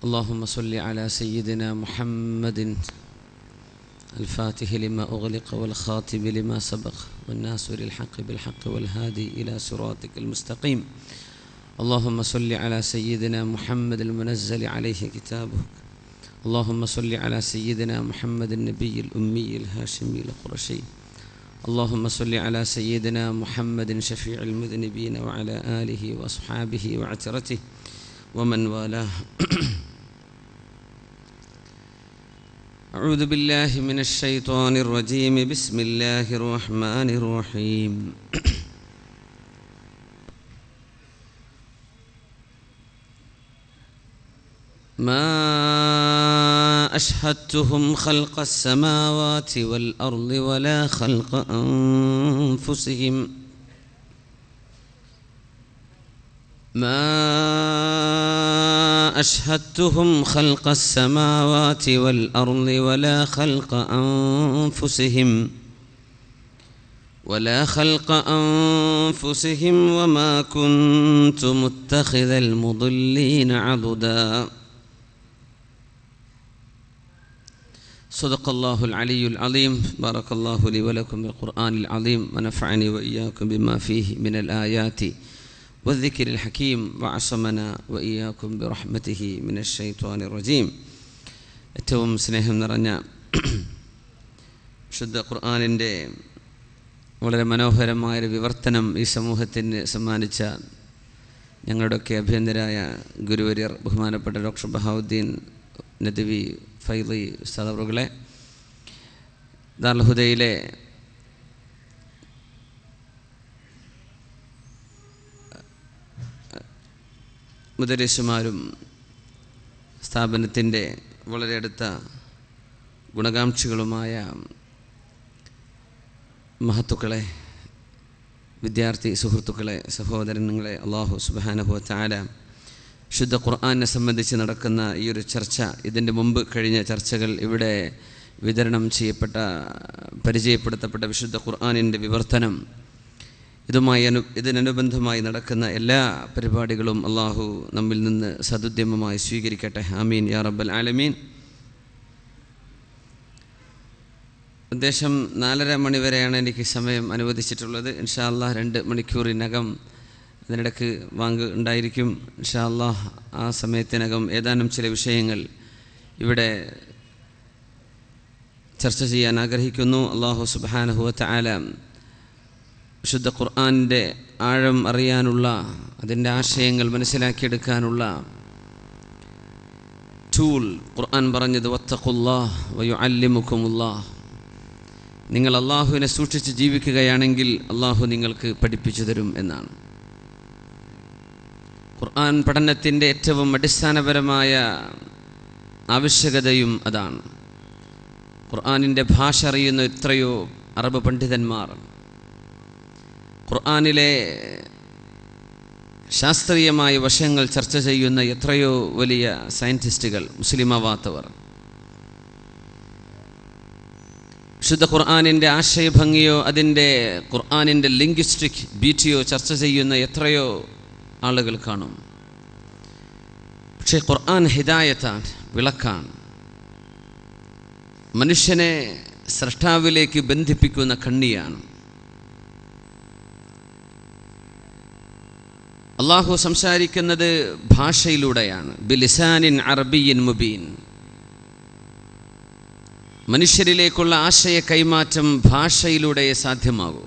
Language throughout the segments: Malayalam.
اللهم صل على سيدنا محمد الفاتح لما أغلق والخاتم لما سبق والناصر الحق بالحق والهادي إلى صراطك المستقيم. اللهم صل على سيدنا محمد المنزل عليه كتابك. اللهم صل على سيدنا محمد النبي الأمي الهاشمي القرشي. اللهم صل على سيدنا محمد شفيع المذنبين وعلى آله وأصحابه وعترته ومن والاه. أعوذ بالله من الشيطان الرجيم. بسم الله الرحمن الرحيم. ما أشهدتهم خلق السماوات والأرض ولا خلق أنفسهم أشهدتهم خلق السماوات والأرض ولا خلق أنفسهم وما كنت متخذ المضلين عضدا. صدق الله العلي العظيم. بارك الله لي ولكم بالقرآن العظيم ونفعني وإياكم بما فيه من الآيات والذكر الحكيم وعصمنا وإياكم برحمته من الشيطان الرجيم. ഏറ്റവും സ്നേഹം നിറഞ്ഞ ശുദ്ധ ഖുർആനിൻ്റെ വളരെ മനോഹരമായൊരു വിവർത്തനം ഈ സമൂഹത്തിന് സമ്മാനിച്ച ഞങ്ങളുടെയൊക്കെ അഭ്യന്തരായ ഗുരുവര്യർ ബഹുമാനപ്പെട്ട ഡോക്ടർ ബഹാവുദ്ദീൻ നദ്വി ഫൈളി ഉസ്താദ് അവറുകളെ, ദാറുൽ ഹുദയിലെ മുദരിസുമാരും സ്ഥാപനത്തിൻ്റെ വളരെ അടുത്ത ഗുണകാംക്ഷികളുമായ മഹത്തുക്കളെ, വിദ്യാർത്ഥി സുഹൃത്തുക്കളെ, സഹോദരങ്ങളെ, അല്ലാഹു സുബ്ഹാനഹു വ തആല ശുദ്ധ ഖുർആനെ സംബന്ധിച്ച് നടക്കുന്ന ഈ ഒരു ചർച്ച, ഇതിൻ്റെ മുമ്പ് കഴിഞ്ഞ ചർച്ചകൾ, ഇവിടെ വിതരണം ചെയ്യപ്പെട്ട പരിചയപ്പെടുത്തപ്പെട്ട വിശുദ്ധ ഖുർആനിൻ്റെ വിവർത്തനം, ഇതിനനുബന്ധമായി നടക്കുന്ന എല്ലാ പരിപാടികളും അള്ളാഹു നമ്മിൽ നിന്ന് സദുദ്യമമായി സ്വീകരിക്കട്ടെ. ആമീൻ യാ റബ്ബൽ ആലമീൻ. ഉദ്ദേശം 4:30 മണി വരെയാണ് എനിക്ക് സമയം അനുവദിച്ചിട്ടുള്ളത്. ഇൻഷാ അല്ലാഹ് 2 മണിക്കൂറിനകം, അതിനിടയ്ക്ക് വാങ്ക് ഉണ്ടായിരിക്കും. ഇൻഷാ അല്ലാഹ് ആ സമയത്തിനകം ഏതാനും ചില വിഷയങ്ങൾ ഇവിടെ ചർച്ച ചെയ്യാൻ ആഗ്രഹിക്കുന്നു. അല്ലാഹു സുബ്ഹാനഹു വ തആല വിശുദ്ധ ഖുർആനിൻ്റെ ആഴം അറിയാനുള്ള, അതിൻ്റെ ആശയങ്ങൾ മനസ്സിലാക്കിയെടുക്കാനുള്ള ടൂൾ ഖുർആൻ പറഞ്ഞത് വത്തഖുല്ലാഹ് വയുഅല്ലിമുകുമുല്ലാഹ്. നിങ്ങൾ അള്ളാഹുവിനെ സൂക്ഷിച്ച് ജീവിക്കുകയാണെങ്കിൽ അള്ളാഹു നിങ്ങൾക്ക് പഠിപ്പിച്ചു തരും എന്നാണ്. ഖുർആൻ പഠനത്തിൻ്റെ ഏറ്റവും അടിസ്ഥാനപരമായ ആവശ്യകതയും അതാണ്. ഖുർആനിൻ്റെ ഭാഷ അറിയുന്ന എത്രയോ അറബ് പണ്ഡിതന്മാർ, ഖുർആനിലെ ശാസ്ത്രീയമായ വശങ്ങൾ ചർച്ച ചെയ്യുന്ന എത്രയോ വലിയ സയൻറ്റിസ്റ്റുകൾ, മുസ്ലിമാവാത്തവർ, വിശുദ്ധ ഖുർആനിൻ്റെ ആശയഭംഗിയോ അതിൻ്റെ ഖുർആനിൻ്റെ ലിംഗ്വിസ്റ്റിക് ബ്യൂട്ടിയോ ചർച്ച ചെയ്യുന്ന എത്രയോ ആളുകൾ കാണും. പക്ഷേ ഖുർആൻ ഹിദായത്താണ്, വിളക്കാണ്, മനുഷ്യനെ സ്രഷ്ടാവിലേക്ക് ബന്ധിപ്പിക്കുന്ന കണ്ണിയാണ്. അള്ളാഹു സംസാരിക്കുന്നത് ഭാഷയിലൂടെയാണ്. ബിലിസാനിൻ അറബിയ്യിൻ മുബീൻ. മനുഷ്യരിലേക്കുള്ള ആശയ കൈമാറ്റം ഭാഷയിലൂടെ സാധ്യമാകൂ.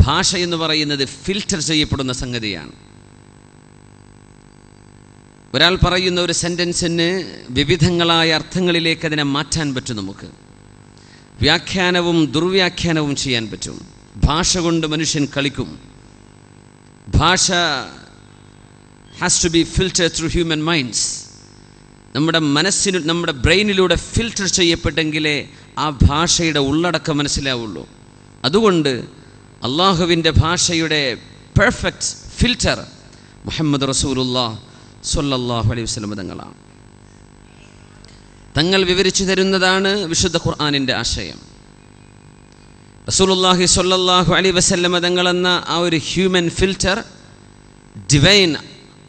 ഭാഷ എന്ന് പറയുന്നത് ഫിൽറ്റർ ചെയ്യപ്പെടുന്ന സംഗതിയാണ്. ഒരാൾ പറയുന്ന ഒരു സെൻറ്റൻസിന് വിവിധങ്ങളായ അർത്ഥങ്ങളിലേക്ക് അതിനെ മാറ്റാൻ പറ്റും. നമുക്ക് വ്യാഖ്യാനവും ദുർവ്യാഖ്യാനവും ചെയ്യാൻ പറ്റും. ഭാഷ കൊണ്ട് മനുഷ്യൻ കളിക്കും. ഭാഷ has to be filtered through human minds. നമ്മുടെ മനസ്സിന്, നമ്മുടെ ബ്രെയിനിലൂടെ ഫിൽറ്റർ ചെയ്യപ്പെട്ടെങ്കിലേ ആ ഭാഷയുടെ ഉള്ളടക്കം മനസ്സിലാവുള്ളൂ. അതുകൊണ്ട് അള്ളാഹുവിൻ്റെ ഭാഷയുടെ പെർഫെക്റ്റ് ഫിൽറ്റർ മുഹമ്മദ് റസൂലുള്ളാഹ് സ്വല്ലല്ലാഹു അലൈഹി വസല്ലം തങ്ങളാണ്. തങ്ങൾ വിവരിച്ചു തരുന്നതാണ് വിശുദ്ധ ഖുർആനിൻ്റെ ആശയം. റസൂലുള്ളാഹി സ്വല്ലല്ലാഹു അലൈഹി വസല്ലം തങ്ങളെന്ന ആ ഒരു ഹ്യൂമൻ ഫിൽറ്റർ, ഡിവൈൻ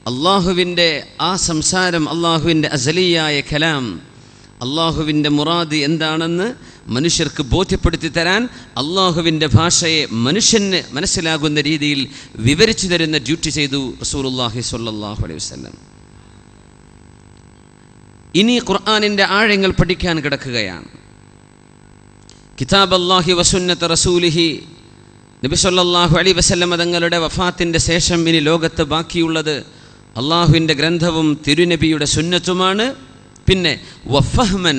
അള്ളാഹുവിൻ്റെ ആ സംസാരം, അള്ളാഹുവിൻ്റെ അസലിയായ കലാം, അള്ളാഹുവിൻ്റെ മുറാദ് എന്താണെന്ന് മനുഷ്യർക്ക് ബോധ്യപ്പെടുത്തി തരാൻ അള്ളാഹുവിൻ്റെ ഭാഷയെ മനുഷ്യന് മനസ്സിലാകുന്ന രീതിയിൽ വിവരിച്ചു തരുന്ന ഡ്യൂട്ടി ചെയ്തു റസൂലുള്ളാഹി സ്വല്ലല്ലാഹു അലൈഹി വസല്ലം. ഇനി ഖുർആനിൻ്റെ ആഴങ്ങൾ പഠിക്കാൻ കിടക്കുകയാണ്. കിതാബ് അല്ലാഹി വസുന്നത്ത് റസൂലിഹി, നബി സല്ലല്ലാഹു അലൈഹി വസല്ലം തങ്ങളുടെ വഫാത്തിൻ്റെ ശേഷം ഇനി ലോകത്ത് ബാക്കിയുള്ളത് അള്ളാഹുവിൻ്റെ ഗ്രന്ഥവും തിരുനബിയുടെ സുന്നത്തുമാണ്. പിന്നെ വഫഹ്മൻ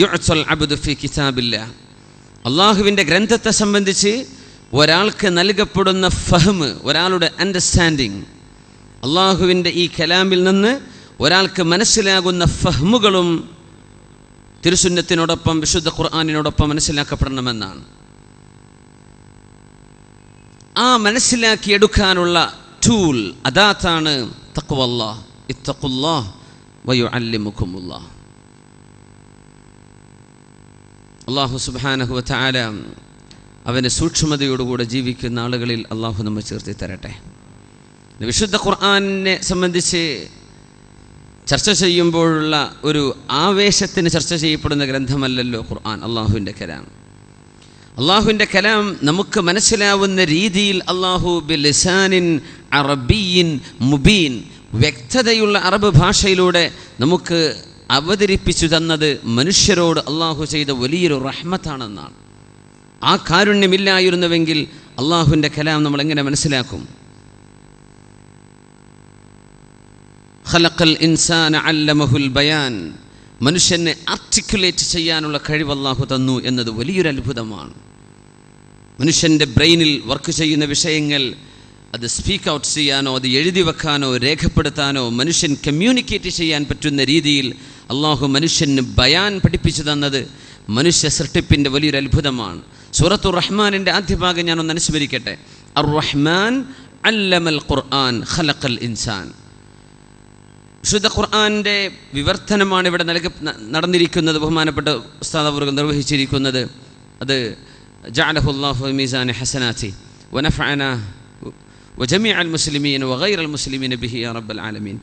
യുഅ്തൽ അബ്ദു ഫീ കിതാബില്ലാഹ്, അള്ളാഹുവിൻ്റെ ഗ്രന്ഥത്തെ സംബന്ധിച്ച് ഒരാൾക്ക് നൽകപ്പെടുന്ന ഫഹ്മ്, ഒരാളുടെ അണ്ടർസ്റ്റാൻഡിങ്, അള്ളാഹുവിൻ്റെ ഈ കലാമിൽ നിന്ന് ഒരാൾക്ക് മനസ്സിലാകുന്ന ഫഹ്മുകളും തിരുസുന്നത്തിനോടൊപ്പം വിശുദ്ധ ഖുർആനിനോടൊപ്പം മനസ്സിലാക്കപ്പെടണമെന്നാണ്. ആ മനസ്സിലാക്കിയെടുക്കാനുള്ള ടൂൾ, അദാത്താണ് തഖ്വല്ലാഹ്. ഇത്തഖുല്ലാഹ് വയുഅല്ലിമുകുമുല്ലാഹ്. അല്ലാഹു സുബ്ഹാനഹു വതആല അവൻ്റെ സൂക്ഷ്മതയോടുകൂടെ ജീവിക്കുന്ന ആളുകളിൽ അള്ളാഹു നമ്മെ ചേർത്തി തരട്ടെ. വിശുദ്ധ ഖുർആനിനെ സംബന്ധിച്ച് ചർച്ച ചെയ്യുമ്പോഴുള്ള ഒരു ആവേശത്തിന് ചർച്ച ചെയ്യപ്പെടുന്ന ഗ്രന്ഥമല്ലല്ലോ ഖുർആൻ, അള്ളാഹുവിൻ്റെ കലാം. അള്ളാഹുവിൻ്റെ കലാം നമുക്ക് മനസ്സിലാവുന്ന രീതിയിൽ അള്ളാഹു ബിലിസാനിൻ അറബിയിൻ മുബീൻ, വ്യക്തതയുള്ള അറബ് ഭാഷയിലൂടെ നമുക്ക് അവതരിപ്പിച്ചു തന്നത് മനുഷ്യരോട് അള്ളാഹു ചെയ്ത വലിയൊരു റഹ്മത്താണെന്നാണ്. ആ കാരുണ്യമില്ലായിരുന്നുവെങ്കിൽ അള്ളാഹുവിൻ്റെ കലാം നമ്മൾ എങ്ങനെ മനസ്സിലാക്കും? ഖലഖൽ ഇൻസാന അല്ലമഹുൽ ബയാൻ, മനുഷ്യനെ ആർട്ടിക്കുലേറ്റ് ചെയ്യാനുള്ള കഴിവ് അള്ളാഹു തന്നു എന്നത് വലിയൊരു അത്ഭുതമാണ്. മനുഷ്യൻ്റെ ബ്രെയിനിൽ വർക്ക് ചെയ്യുന്ന വിഷയങ്ങൾ അത് സ്പീക്ക് ഔട്ട് ചെയ്യാനോ അത് എഴുതി വെക്കാനോ രേഖപ്പെടുത്താനോ മനുഷ്യൻ കമ്മ്യൂണിക്കേറ്റ് ചെയ്യാൻ പറ്റുന്ന രീതിയിൽ അള്ളാഹു മനുഷ്യന് ബയാൻ പഠിപ്പിച്ചു തന്നത് മനുഷ്യ സൃഷ്ടിപ്പിൻ്റെ വലിയൊരു അത്ഭുതമാണ്. സൂറത്തുർ റഹ്മാനിൻ്റെ ആദ്യ ഭാഗം ഞാനൊന്ന് അനുസ്മരിക്കട്ടെ. അർ റഹ്മാൻ അല്ലമൽ ഖുർആൻ ഖലഖൽ ഇൻസാൻ. വിശുദ്ധ ഖുർആൻ്റെ വിവർത്തനമാണ് ഇവിടെ നടന്നിരിക്കുന്നത്. ബഹുമാനപ്പെട്ട ഉസ്താദ് അവർ നിർവഹിച്ചിരിക്കുന്നത്. അത് ജഅലഹുല്ലാഹു മീസാന ഹസനാതി വനഫഅനാ വജമീഅൽ മുസ്ലിമീൻ വഗൈറൽ മുസ്ലിമീൻ ബിഹി യാ റബ്ബൽ ആലമീൻ.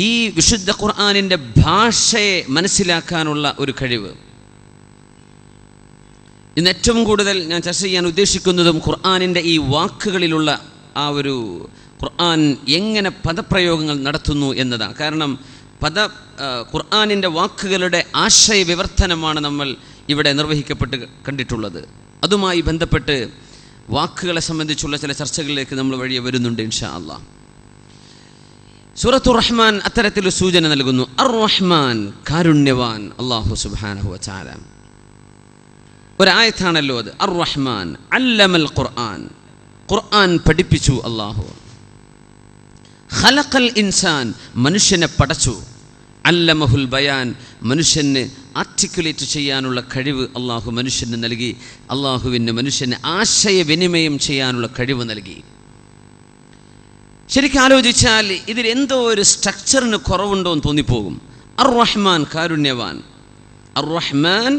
ഈ വിശുദ്ധ ഖുർആനിൻ്റെ ഭാഷയെ മനസ്സിലാക്കാനുള്ള ഒരു കഴിവ് ഇന്ന് ഏറ്റവും കൂടുതൽ ഞാൻ ചർച്ച ചെയ്യാൻ ഉദ്ദേശിക്കുന്നതും ഖുർആനിൻ്റെ ഈ വാക്കുകളിലുള്ള ആ ഒരു ഖുർആൻ എങ്ങനെ പദപ്രയോഗങ്ങൾ നടത്തുന്നു എന്നതാണ്. കാരണം ഖുർആനിൻ്റെ വാക്കുകളുടെ ആശയ വിവർത്തനമാണ് നമ്മൾ ഇവിടെ നിർവഹിക്കപ്പെട്ട് കണ്ടിട്ടുള്ളത്. അതുമായി ബന്ധപ്പെട്ട് വാക്കുകളെ സംബന്ധിച്ചുള്ള ചില ചർച്ചകളിലേക്ക് നമ്മൾ വഴിയെ വരുന്നുണ്ട് ഇൻഷാ അല്ലാഹ്. സൂറത്തുർ റഹ്മാൻ അത്തരത്തിലൊരു സൂചന നൽകുന്നു. അർ റഹ്മാൻ, കാരുണ്യവാൻ അല്ലാഹു സുബ്ഹാനഹു വതആല. ഒരായത്താണല്ലോ അത്. അർ റഹ്മാൻ അല്ലമൽ ഖുർആൻ, ഖുർആൻ പഠിപ്പിച്ചു അല്ലാഹു. ഖലഖൽ ഇൻസാൻ, മനുഷ്യനെ പടച്ചു. അല്ലമഹുൽ ബയാൻ, മനുഷ്യന് ആർട്ടിക്കുലേറ്റ് ചെയ്യാനുള്ള കഴിവ് അള്ളാഹു മനുഷ്യന് നൽകി. അള്ളാഹുവിന് മനുഷ്യന് ആശയവിനിമയം ചെയ്യാനുള്ള കഴിവ് നൽകി. ശരിക്കും ആലോചിച്ചാൽ ഇതിൽ എന്തോ ഒരു സ്ട്രക്ചറിന് കുറവുണ്ടോ എന്ന് തോന്നിപ്പോകും. അർ റഹ്മാൻ, കാരുണ്യവാൻ. അർ റഹ്മാൻ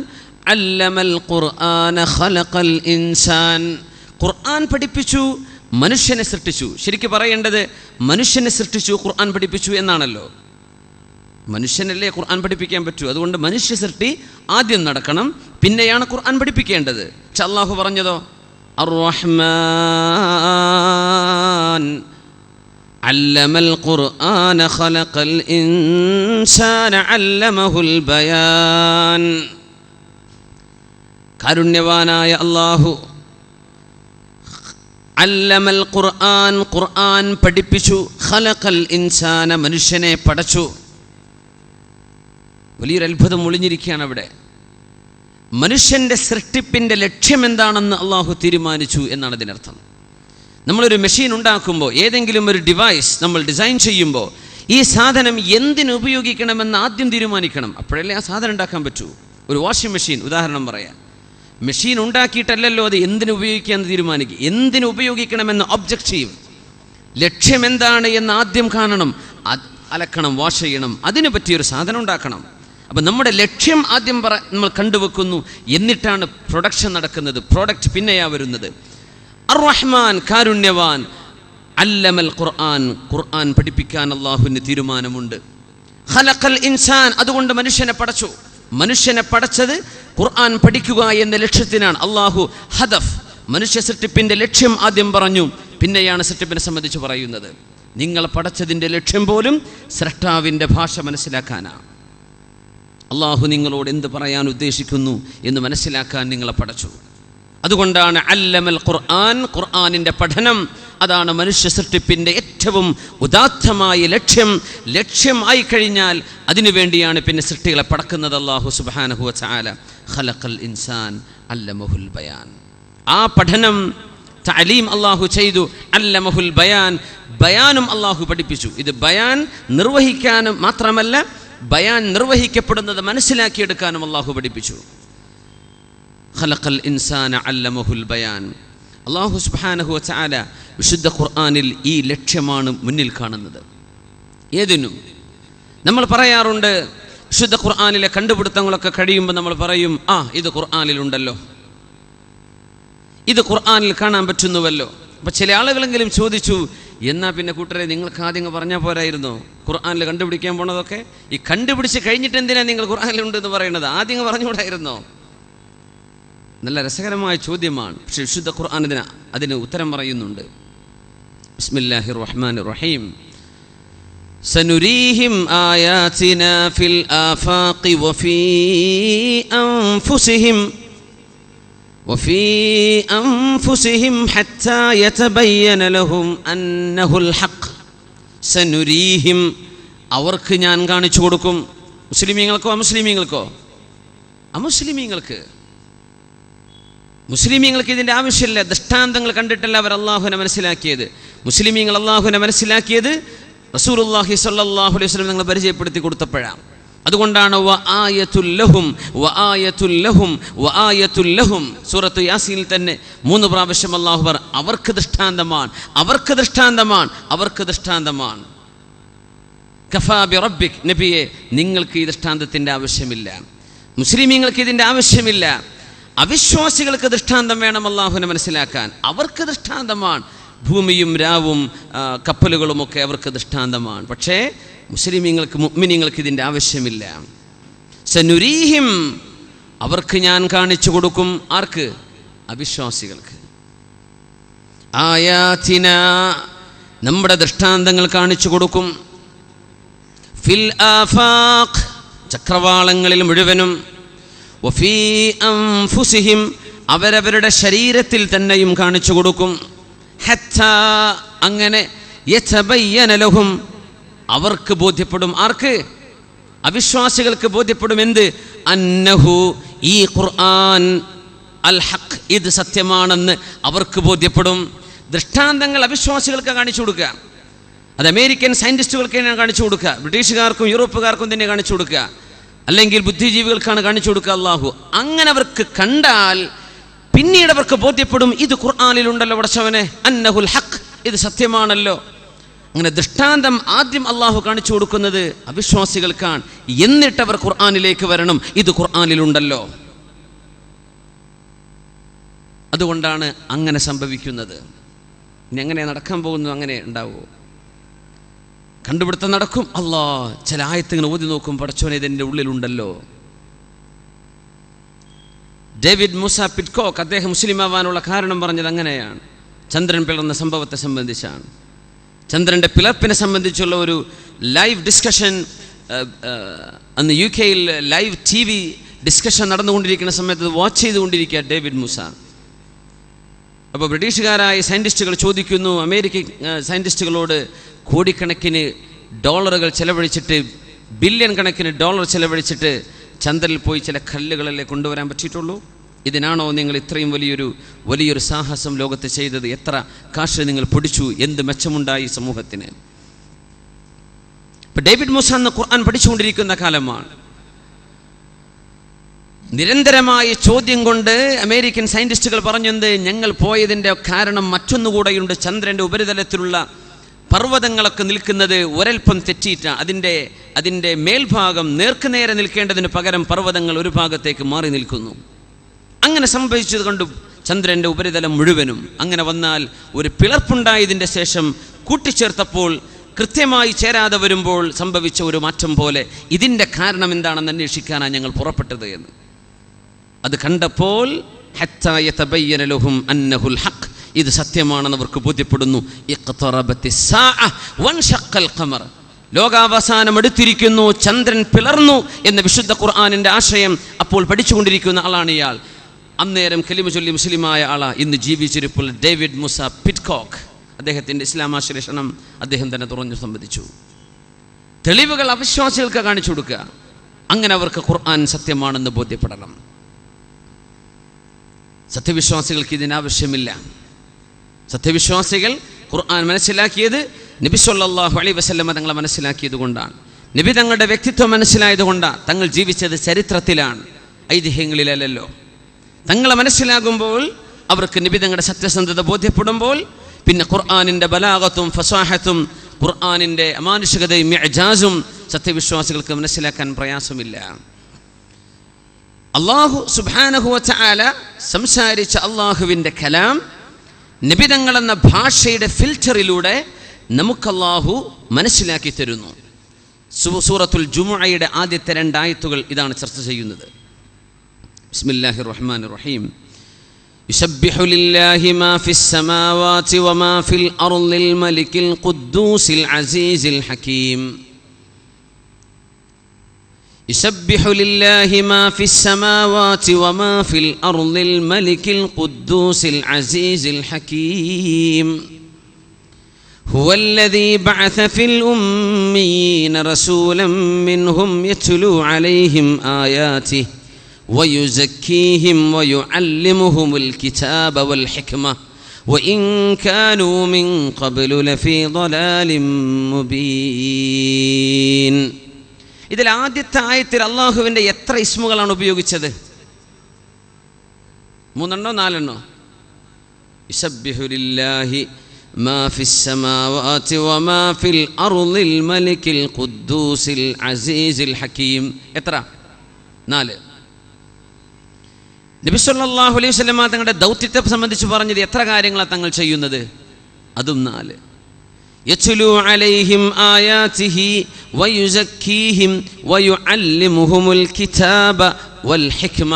അല്ലമൽ ഖുർആന ഖലഖൽ ഇൻസാൻ, ഖുർആൻ പഠിപ്പിച്ചു, മനുഷ്യനെ സൃഷ്ടിച്ചു. ശരിക്കും പറയേണ്ടത് മനുഷ്യനെ സൃഷ്ടിച്ചു, ഖുർആൻ പഠിപ്പിച്ചു എന്നാണല്ലോ. മനുഷ്യനല്ലേ ഖുർആൻ പഠിപ്പിക്കാൻ പറ്റൂ. അതുകൊണ്ട് മനുഷ്യ സൃഷ്ടി ആദ്യം നടക്കണം, പിന്നെയാണ് ഖുർആൻ പഠിപ്പിക്കേണ്ടത്. പക്ഷെ അള്ളാഹു പറഞ്ഞതോ അർ റഹ്മാൻ അല്ലമൽ ഖുർആന ഖലഖൽ ഇൻസാന അല്ലമഹുൽ ബയാൻ. കാരുണ്യവാനായ അള്ളാഹു അല്ലമൽ ഖുർആൻ, ഖുർആൻ പഠിപ്പിച്ചു. ഖലഖൽ ഇൻസാന, മനുഷ്യനെ പടച്ചു. വലിയൊരു അത്ഭുതം ഒളിഞ്ഞിരിക്കുകയാണ് അവിടെ. മനുഷ്യൻ്റെ സൃഷ്ടിപ്പിൻ്റെ ലക്ഷ്യം എന്താണെന്ന് അള്ളാഹു തീരുമാനിച്ചു എന്നാണ് ഇതിനർത്ഥം. നമ്മളൊരു മെഷീൻ ഉണ്ടാക്കുമ്പോൾ, ഏതെങ്കിലും ഒരു ഡിവൈസ് നമ്മൾ ഡിസൈൻ ചെയ്യുമ്പോൾ ഈ സാധനം എന്തിനു ഉപയോഗിക്കണമെന്ന് ആദ്യം തീരുമാനിക്കണം. അപ്പോഴല്ലേ ആ സാധനം ഉണ്ടാക്കാൻ പറ്റൂ. ഒരു വാഷിംഗ് മെഷീൻ ഉദാഹരണം പറയാം. മെഷീൻ ഉണ്ടാക്കിയിട്ടല്ലല്ലോ അത് എന്തിനു ഉപയോഗിക്കാമെന്ന് തീരുമാനിക്കുക. എന്തിനു ഉപയോഗിക്കണമെന്ന് ഒബ്ജക്റ്റീവ്, ലക്ഷ്യം എന്താണ് എന്ന് ആദ്യം കാണണം. അലക്കണം, വാഷ് ചെയ്യണം, അതിനു പറ്റിയൊരു സാധനം ഉണ്ടാക്കണം. അപ്പം നമ്മുടെ ലക്ഷ്യം ആദ്യം നമ്മൾ കണ്ടുവെക്കുന്നു, എന്നിട്ടാണ് പ്രൊഡക്ഷൻ നടക്കുന്നത്. പ്രോഡക്റ്റ് പിന്നെയാ വരുന്നത്. അർ റഹ്മാൻ, കാരുണ്യവാൻ. അല്ലമൽ ഖുർആൻ, ഖുർആൻ പഠിപ്പിക്കാൻ അല്ലാഹുവിന് തീരുമാനമുണ്ട്. ഖലഖൽ ഇൻസാൻ, അതുകൊണ്ട് മനുഷ്യനെ പടച്ചു. മനുഷ്യനെ പടച്ചത് ഖുർആൻ പഠിക്കുക എന്ന ലക്ഷ്യത്തിനാണ്. അല്ലാഹു ഹദഫ്, മനുഷ്യ സൃഷ്ടിപ്പിന്റെ ലക്ഷ്യം ആദ്യം പറഞ്ഞു, പിന്നെയാണ് സൃഷ്ടിപ്പിനെ സംബന്ധിച്ച് പറയുന്നത്. നിങ്ങളെ പടച്ചതിൻ്റെ ലക്ഷ്യം പോലും സ്രഷ്ടാവിൻ്റെ ഭാഷ മനസ്സിലാക്കാനാണ്. അള്ളാഹു നിങ്ങളോട് എന്ത് പറയാൻ ഉദ്ദേശിക്കുന്നു എന്ന് മനസ്സിലാക്കാൻ നിങ്ങളെ പടച്ചു. അതുകൊണ്ടാണ് അല്ലമൽ ഖുർആൻ, ഖുർആനിൻ്റെ പഠനം അതാണ് മനുഷ്യ സൃഷ്ടിപ്പിൻ്റെ ഏറ്റവും ഉദാത്തമായ ലക്ഷ്യം ആയിക്കഴിഞ്ഞാൽ അതിനുവേണ്ടിയാണ് പിന്നെ സൃഷ്ടികളെ പടക്കുന്നത്. അല്ലാഹു സുബ്ഹാനഹു വ തആല ഖലഖൽ ഇൻസാൻ അല്ലമഹുൽ ബയാൻ. ആ പഠനം തഅലീം അല്ലാഹു ചെയ്തു. അല്ലമഹുൽ ബയാൻ, ബയാനും അല്ലാഹു പഠിപ്പിച്ചു. ഇത് ബയാൻ നിർവഹിക്കാനും മാത്രമല്ല, ബയാൻ നിർവഹിക്കപ്പെടുന്നത് മനസ്സിലാക്കിയെടുക്കാനും അല്ലാഹു പഠിപ്പിച്ചു. ഖലഖൽ ഇൻസാന അല്ലമഹുൽ ബയാൻ. അല്ലാഹു സുബ്ഹാനഹു വ തആല വിശുദ്ധ ഖുർആനിൽ ഈ ലക്ഷ്യമാണ് മുന്നിൽ കാണുന്നത്. ഏതിനും നമ്മൾ പറയാറുണ്ട്, വിശുദ്ധ ഖുർആനിലെ കണ്ടുപിടുത്തങ്ങളൊക്കെ കഴിയുമ്പോൾ നമ്മൾ പറയും, ഇത് ഖുർആനിലുണ്ടല്ലോ, ഇത് ഖുർആനിൽ കാണാൻ പറ്റുന്നുവല്ലോ. അപ്പം ചില ആളുകളെങ്കിലും ചോദിച്ചു, എന്നാൽ പിന്നെ കൂട്ടരെ നിങ്ങൾക്ക് ആദ്യം പറഞ്ഞാൽ പോരായിരുന്നോ ഖുർആനിൽ കണ്ടുപിടിക്കാൻ പോണതൊക്കെ? ഈ കണ്ടുപിടിച്ച് കഴിഞ്ഞിട്ട് എന്തിനാണ് നിങ്ങൾ ഖുർആനിലുണ്ടെന്ന് പറയുന്നത്? ആദ്യം പറഞ്ഞുകൂടായിരുന്നോ? നല്ല രസകരമായ ചോദ്യമാണ്. പക്ഷേ വിശുദ്ധ ഖുർആൻ അതിന് ഉത്തരം പറയുന്നുണ്ട്. ബിസ്മില്ലാഹിർ റഹ്മാനിർ റഹീം. സനുരീഹിം ആയാതിനാ ഫിൽ ആഫാഖി വഫീ അൻഫുസിഹിം ഹത്താ യതബയ്യന ലഹും അന്നഹുൽ ഹഖ്. സനുരീഹിം, അവർക്ക് ഞാൻ കാണിച്ചു കൊടുക്കും. മുസ്ലിമീങ്ങൾക്കോ അമുസ്ലിമീങ്ങൾക്കോ? അമുസ്ലിമീങ്ങൾക്ക്. മുസ്ലിമീങ്ങൾക്ക് ഇതിൻ്റെ ആവശ്യമില്ല. ദൃഷ്ടാന്തങ്ങൾ കണ്ടിട്ടല്ല അവർ അള്ളാഹുവിനെ മനസ്സിലാക്കിയത്. മുസ്ലിമീങ്ങൾ അള്ളാഹുവിനെ മനസ്സിലാക്കിയത് റസൂലുള്ളാഹി സ്വല്ലല്ലാഹു അലൈഹി വസല്ലം നിങ്ങൾ പരിചയപ്പെടുത്തി കൊടുത്തപ്പോഴാണ്. അതുകൊണ്ടാണ് വആയത്തുൽ ലഹും സൂറത്ത് യാസീനിൽ തന്നെ 3 പ്രാവശ്യം അല്ലാഹു അവർക്ക് ദൃഷ്ടാന്തമാണ്. കഫാ ബി റബ്ബിക്, നബിയെ നിങ്ങൾക്ക് ഈ ദൃഷ്ടാന്തത്തിൻ്റെ ആവശ്യമില്ല. മുസ്ലിമീങ്ങൾക്ക് ഇതിൻ്റെ ആവശ്യമില്ല. അവിശ്വാസികൾക്ക് ദൃഷ്ടാന്തം വേണം അല്ലാഹുവിനെ മനസ്സിലാക്കാൻ. അവർക്ക് ദൃഷ്ടാന്തമാണ്. ഭൂമിയും രാവും കപ്പലുകളുമൊക്കെ അവർക്ക് ദൃഷ്ടാന്തമാണ്. പക്ഷേ മുസ്ലിമീങ്ങൾക്ക്, മുഅ്മിനീങ്ങൾക്ക് ഇതിൻ്റെ ആവശ്യമില്ല. സനുരീഹിം, അവർക്ക് ഞാൻ കാണിച്ചു കൊടുക്കും. ആർക്ക്? അവിശ്വാസികൾക്ക്. ആയാതിന, നമ്മുടെ ദൃഷ്ടാന്തങ്ങൾ കാണിച്ചു കൊടുക്കും. ഫിൽ ആഫാഖ്, ചക്രവാളങ്ങളിൽ മുഴുവനും. വഫീ അൻഫുസിഹിം, അവരവരുടെ ശരീരത്തിൽ തന്നെയും കാണിച്ചു കൊടുക്കും. ഹത്താ, അങ്ങനെ യതബയ്യന ലഹും, അവർക്ക് ബോധ്യപ്പെടും. ആർക്ക്? അവിശ്വാസികൾക്ക് ബോധ്യപ്പെടും. എന്ത്? അന്നഹു, ഈ ഖുർആൻ അൽ ഹഖ്, ഇത് സത്യമാണെന്ന് അവർക്ക് ബോധ്യപ്പെടും. ദൃഷ്ടാന്തങ്ങൾ അവിശ്വാസികൾക്ക് കാണിച്ചു കൊടുക്കുക. അത് അമേരിക്കൻ സയൻറ്റിസ്റ്റുകൾക്ക് തന്നെയാണ് കാണിച്ചു കൊടുക്കുക, ബ്രിട്ടീഷുകാർക്കും യൂറോപ്പുകാർക്കും തന്നെ കാണിച്ചു കൊടുക്കുക, അല്ലെങ്കിൽ ബുദ്ധിജീവികൾക്കാണ് കാണിച്ചു കൊടുക്കുക അല്ലാഹു. അങ്ങനെ അവർക്ക് കണ്ടാൽ പിന്നീട് അവർക്ക് ബോധ്യപ്പെടും, ഇത് ഖുർആനിലുണ്ടല്ലോ പടച്ചവനെ, അന്നഹുൽ ഹഖ്, ഇത് സത്യമാണല്ലോ. അങ്ങനെ ദൃഷ്ടാന്തം ആദ്യം അല്ലാഹു കാണിച്ചു കൊടുക്കുന്നത് അവിശ്വാസികൾക്കാണ്. എന്നിട്ട് അവർ ഖുർആനിലേക്ക് വരണം, ഇത് ഖുർആനിലുണ്ടല്ലോ. അതുകൊണ്ടാണ് അങ്ങനെ സംഭവിക്കുന്നത്. ഇനി എങ്ങനെ നടക്കാൻ പോകുന്നു? അങ്ങനെ ഉണ്ടാവുമോ? കണ്ടുപിടുത്തം നടക്കും. ചില ആയത്തുകൾ ഓതി നോക്കും, പടച്ചോനെ ഇതിൻ്റെ ഉള്ളിലുണ്ടല്ലോ. ഡേവിഡ് മൂസ പിറ്റ്കോക്ക്, അദ്ദേഹം മുസ്ലിം ആവാനുള്ള കാരണം പറഞ്ഞത് അങ്ങനെയാണ്. ചന്ദ്രൻ പിളർന്ന സംഭവത്തെ സംബന്ധിച്ചാണ്. ചന്ദ്രൻ്റെ പിളർപ്പിനെ സംബന്ധിച്ചുള്ള ഒരു ലൈവ് ഡിസ്കഷൻ അന്ന് UK ലൈവ് TV ഡിസ്കഷൻ നടന്നുകൊണ്ടിരിക്കുന്ന സമയത്ത് വാച്ച് ചെയ്തുകൊണ്ടിരിക്കുക ഡേവിഡ് മൂസ. അപ്പോൾ ബ്രിട്ടീഷുകാരായ സയൻറ്റിസ്റ്റുകൾ ചോദിക്കുന്നു അമേരിക്കൻ സയൻറ്റിസ്റ്റുകളോട്, കോടിക്കണക്കിന് ഡോളറുകൾ ചെലവഴിച്ചിട്ട്, ബില്യൺ കണക്കിന് ഡോളർ ചെലവഴിച്ചിട്ട് ചന്ദ്രനിൽ പോയി ചില കല്ലുകളല്ലേ കൊണ്ടുവരാൻ പറ്റിയിട്ടുള്ളൂ? ഇതിനാണോ നിങ്ങൾ ഇത്രയും വലിയൊരു സാഹസം ലോകത്ത് ചെയ്തത്? എത്ര കാശ് നിങ്ങൾ പൊടിച്ചു? എന്ത് മെച്ചമുണ്ടായി സമൂഹത്തിന്? ഇപ്പം ഡേവിഡ് മൂസ എന്ന ഖുർആൻ പഠിച്ചുകൊണ്ടിരിക്കുന്ന കാലമാണ്. നിരന്തരമായ ചോദ്യം കൊണ്ട് അമേരിക്കൻ സയൻറ്റിസ്റ്റുകൾ പറഞ്ഞത്, ഞങ്ങൾ പോയതിൻ്റെ കാരണം മറ്റൊന്നുകൂടെയുണ്ട്. ചന്ദ്രൻ്റെ ഉപരിതലത്തിലുള്ള പർവ്വതങ്ങളൊക്കെ നിൽക്കുന്നത് ഒരൽപ്പം തെറ്റിയിട്ടാണ്. അതിൻ്റെ മേൽഭാഗം നേർക്കുനേരെ നിൽക്കേണ്ടതിന് പകരം പർവ്വതങ്ങൾ ഒരു ഭാഗത്തേക്ക് മാറി നിൽക്കുന്നു. അങ്ങനെ സംഭവിച്ചത് കൊണ്ട് ചന്ദ്രൻ്റെ ഉപരിതലം മുഴുവനും. അങ്ങനെ വന്നാൽ ഒരു പിളർപ്പുണ്ടായതിൻ്റെ ശേഷം കൂട്ടിച്ചേർത്തപ്പോൾ കൃത്യമായി ചേരാതെ വരുമ്പോൾ സംഭവിച്ച ഒരു മാറ്റം പോലെ ഇതിൻ്റെ കാരണം എന്താണെന്ന് അന്വേഷിക്കാനാണ് ഞങ്ങൾ പുറപ്പെട്ടത് എന്ന്. അത് കണ്ടപ്പോൾ ഹത്താ യതബയ്യന ലഹും അന്നഹുൽ ഹഖ്, ഇത് സത്യമാണെന്ന് അവർക്ക് ബോധ്യപ്പെടുന്നു. ഇഖ്തറബത്തിസ് സാഅ വൻശഖൽ ഖമർ, ലോകാവസാനം അടുത്തിരിക്കുന്നു, ചന്ദ്രൻ പിളർന്നു എന്ന വിശുദ്ധ ഖുർആനിൻ്റെ ആശയം അപ്പോൾ പഠിച്ചുകൊണ്ടിരിക്കുന്ന ആളാണ് ഇയാൾ. അന്നേരം കലിമ ചൊല്ലി മുസ്ലിമായ ആളാ. ഇന്ന് ജീവിച്ചിരിപ്പോൾ ഡേവിഡ് മുസ പിറ്റ്കോക്ക്. അദ്ദേഹത്തിൻ്റെ ഇസ്ലാമാശ്ലേഷണം അദ്ദേഹം തന്നെ തുറന്നു സംബന്ധിച്ചു. തെളിവുകൾ അവിശ്വാസികൾക്ക് കാണിച്ചു കൊടുക്കുക. അങ്ങനെ അവർക്ക് ഖുർആൻ സത്യമാണെന്ന് ബോധ്യപ്പെടണം. സത്യവിശ്വാസികൾക്ക് ഇതിനാവശ്യമില്ല. സത്യവിശ്വാസികൾ ഖുർആൻ മനസ്സിലാക്കിയത് നബി സല്ലല്ലാഹു അലൈഹി വസല്ലം തങ്ങളെ മനസ്സിലാക്കിയത് കൊണ്ടാണ്. നബി തങ്ങളുടെ വ്യക്തിത്വം മനസ്സിലായതുകൊണ്ടാണ്. തങ്ങൾ ജീവിച്ചത് ചരിത്രത്തിലാണ്, ഐതിഹ്യങ്ങളിലല്ലോ. തങ്ങളെ മനസ്സിലാകുമ്പോൾ, അവർക്ക് നബി തങ്ങളുടെ സത്യസന്ധത ബോധ്യപ്പെടുമ്പോൾ, പിന്നെ ഖുർആനിൻ്റെ ബലാഗത്തും ഫസാഹത്തും ഖുർആനിൻ്റെ അമാനുഷികതയും ഇഅ്ജാസും സത്യവിശ്വാസികൾക്ക് മനസ്സിലാക്കാൻ പ്രയാസമില്ല. അല്ലാഹു സുബ്ഹാനഹു വ തആല സംസാരിച്ച അല്ലാഹുവിൻ്റെ കലാം നബി തങ്ങളെന്ന ഭാഷയുടെ ഫിൽറ്ററിലൂടെ നമുക്കല്ലാഹു മനസ്സിലാക്കി തരുന്നു. സൂറത്തുൽ ജുമുഅയുടെ ആദ്യത്തെ 2 ആയത്തുകൾ ഇതാണ് ചർച്ച ചെയ്യുന്നത്. ബിസ്മില്ലാഹിർ റഹ്മാനിർ റഹീം. യുസബ്ബിഹു ലില്ലാഹി മാ ഫിസ് സമാവാതി വമാ ഫിൽ അർളിൽ മലിക്കിൽ ഖുദ്ദൂസിൽ അസീസിൽ ഹകീം. യുസബ്ബിഹു ലില്ലാഹി മാ ഫിസ് സമാവാതി വമാ ഫിൽ അർളിൽ മലിക്കിൽ ഖുദ്ദൂസിൽ അസീസിൽ ഹകീം. هو الذي بعث في الأميين رسولا منهم يتلو عليهم آياته ويزكيهم ويعلمهم الكتاب والحكمة وإن كانوا من قبل لفي ضلال مبين. ഇതിൽ ആദ്യത്തെ ആയത്തിൽ അല്ലാഹുവിൻ്റെ എത്ര ഇസ്മുകളാണ് ഉപയോഗിച്ചത്? 3 4? യുസബ്ബിഹു ലില്ലാഹി ما في السماوات وما في الأرض الملك القدوس العزيز الحكيم. എത്ര? 4. നബി സല്ലല്ലാഹു അലൈഹി വസല്ലം തങ്ങളുടെ ദൗത്യത്തെ സംബന്ധിച്ച് പറഞ്ഞത് എത്ര കാര്യങ്ങളാണ് തങ്ങൾ ചെയ്യുന്നത്? അതും 4. യത്ലു അലൈഹിം ആയാതിഹി വയുസക്കീഹിം വയുഅല്ലിമുഹുൽ കിതാബ വൽ ഹിക്മ.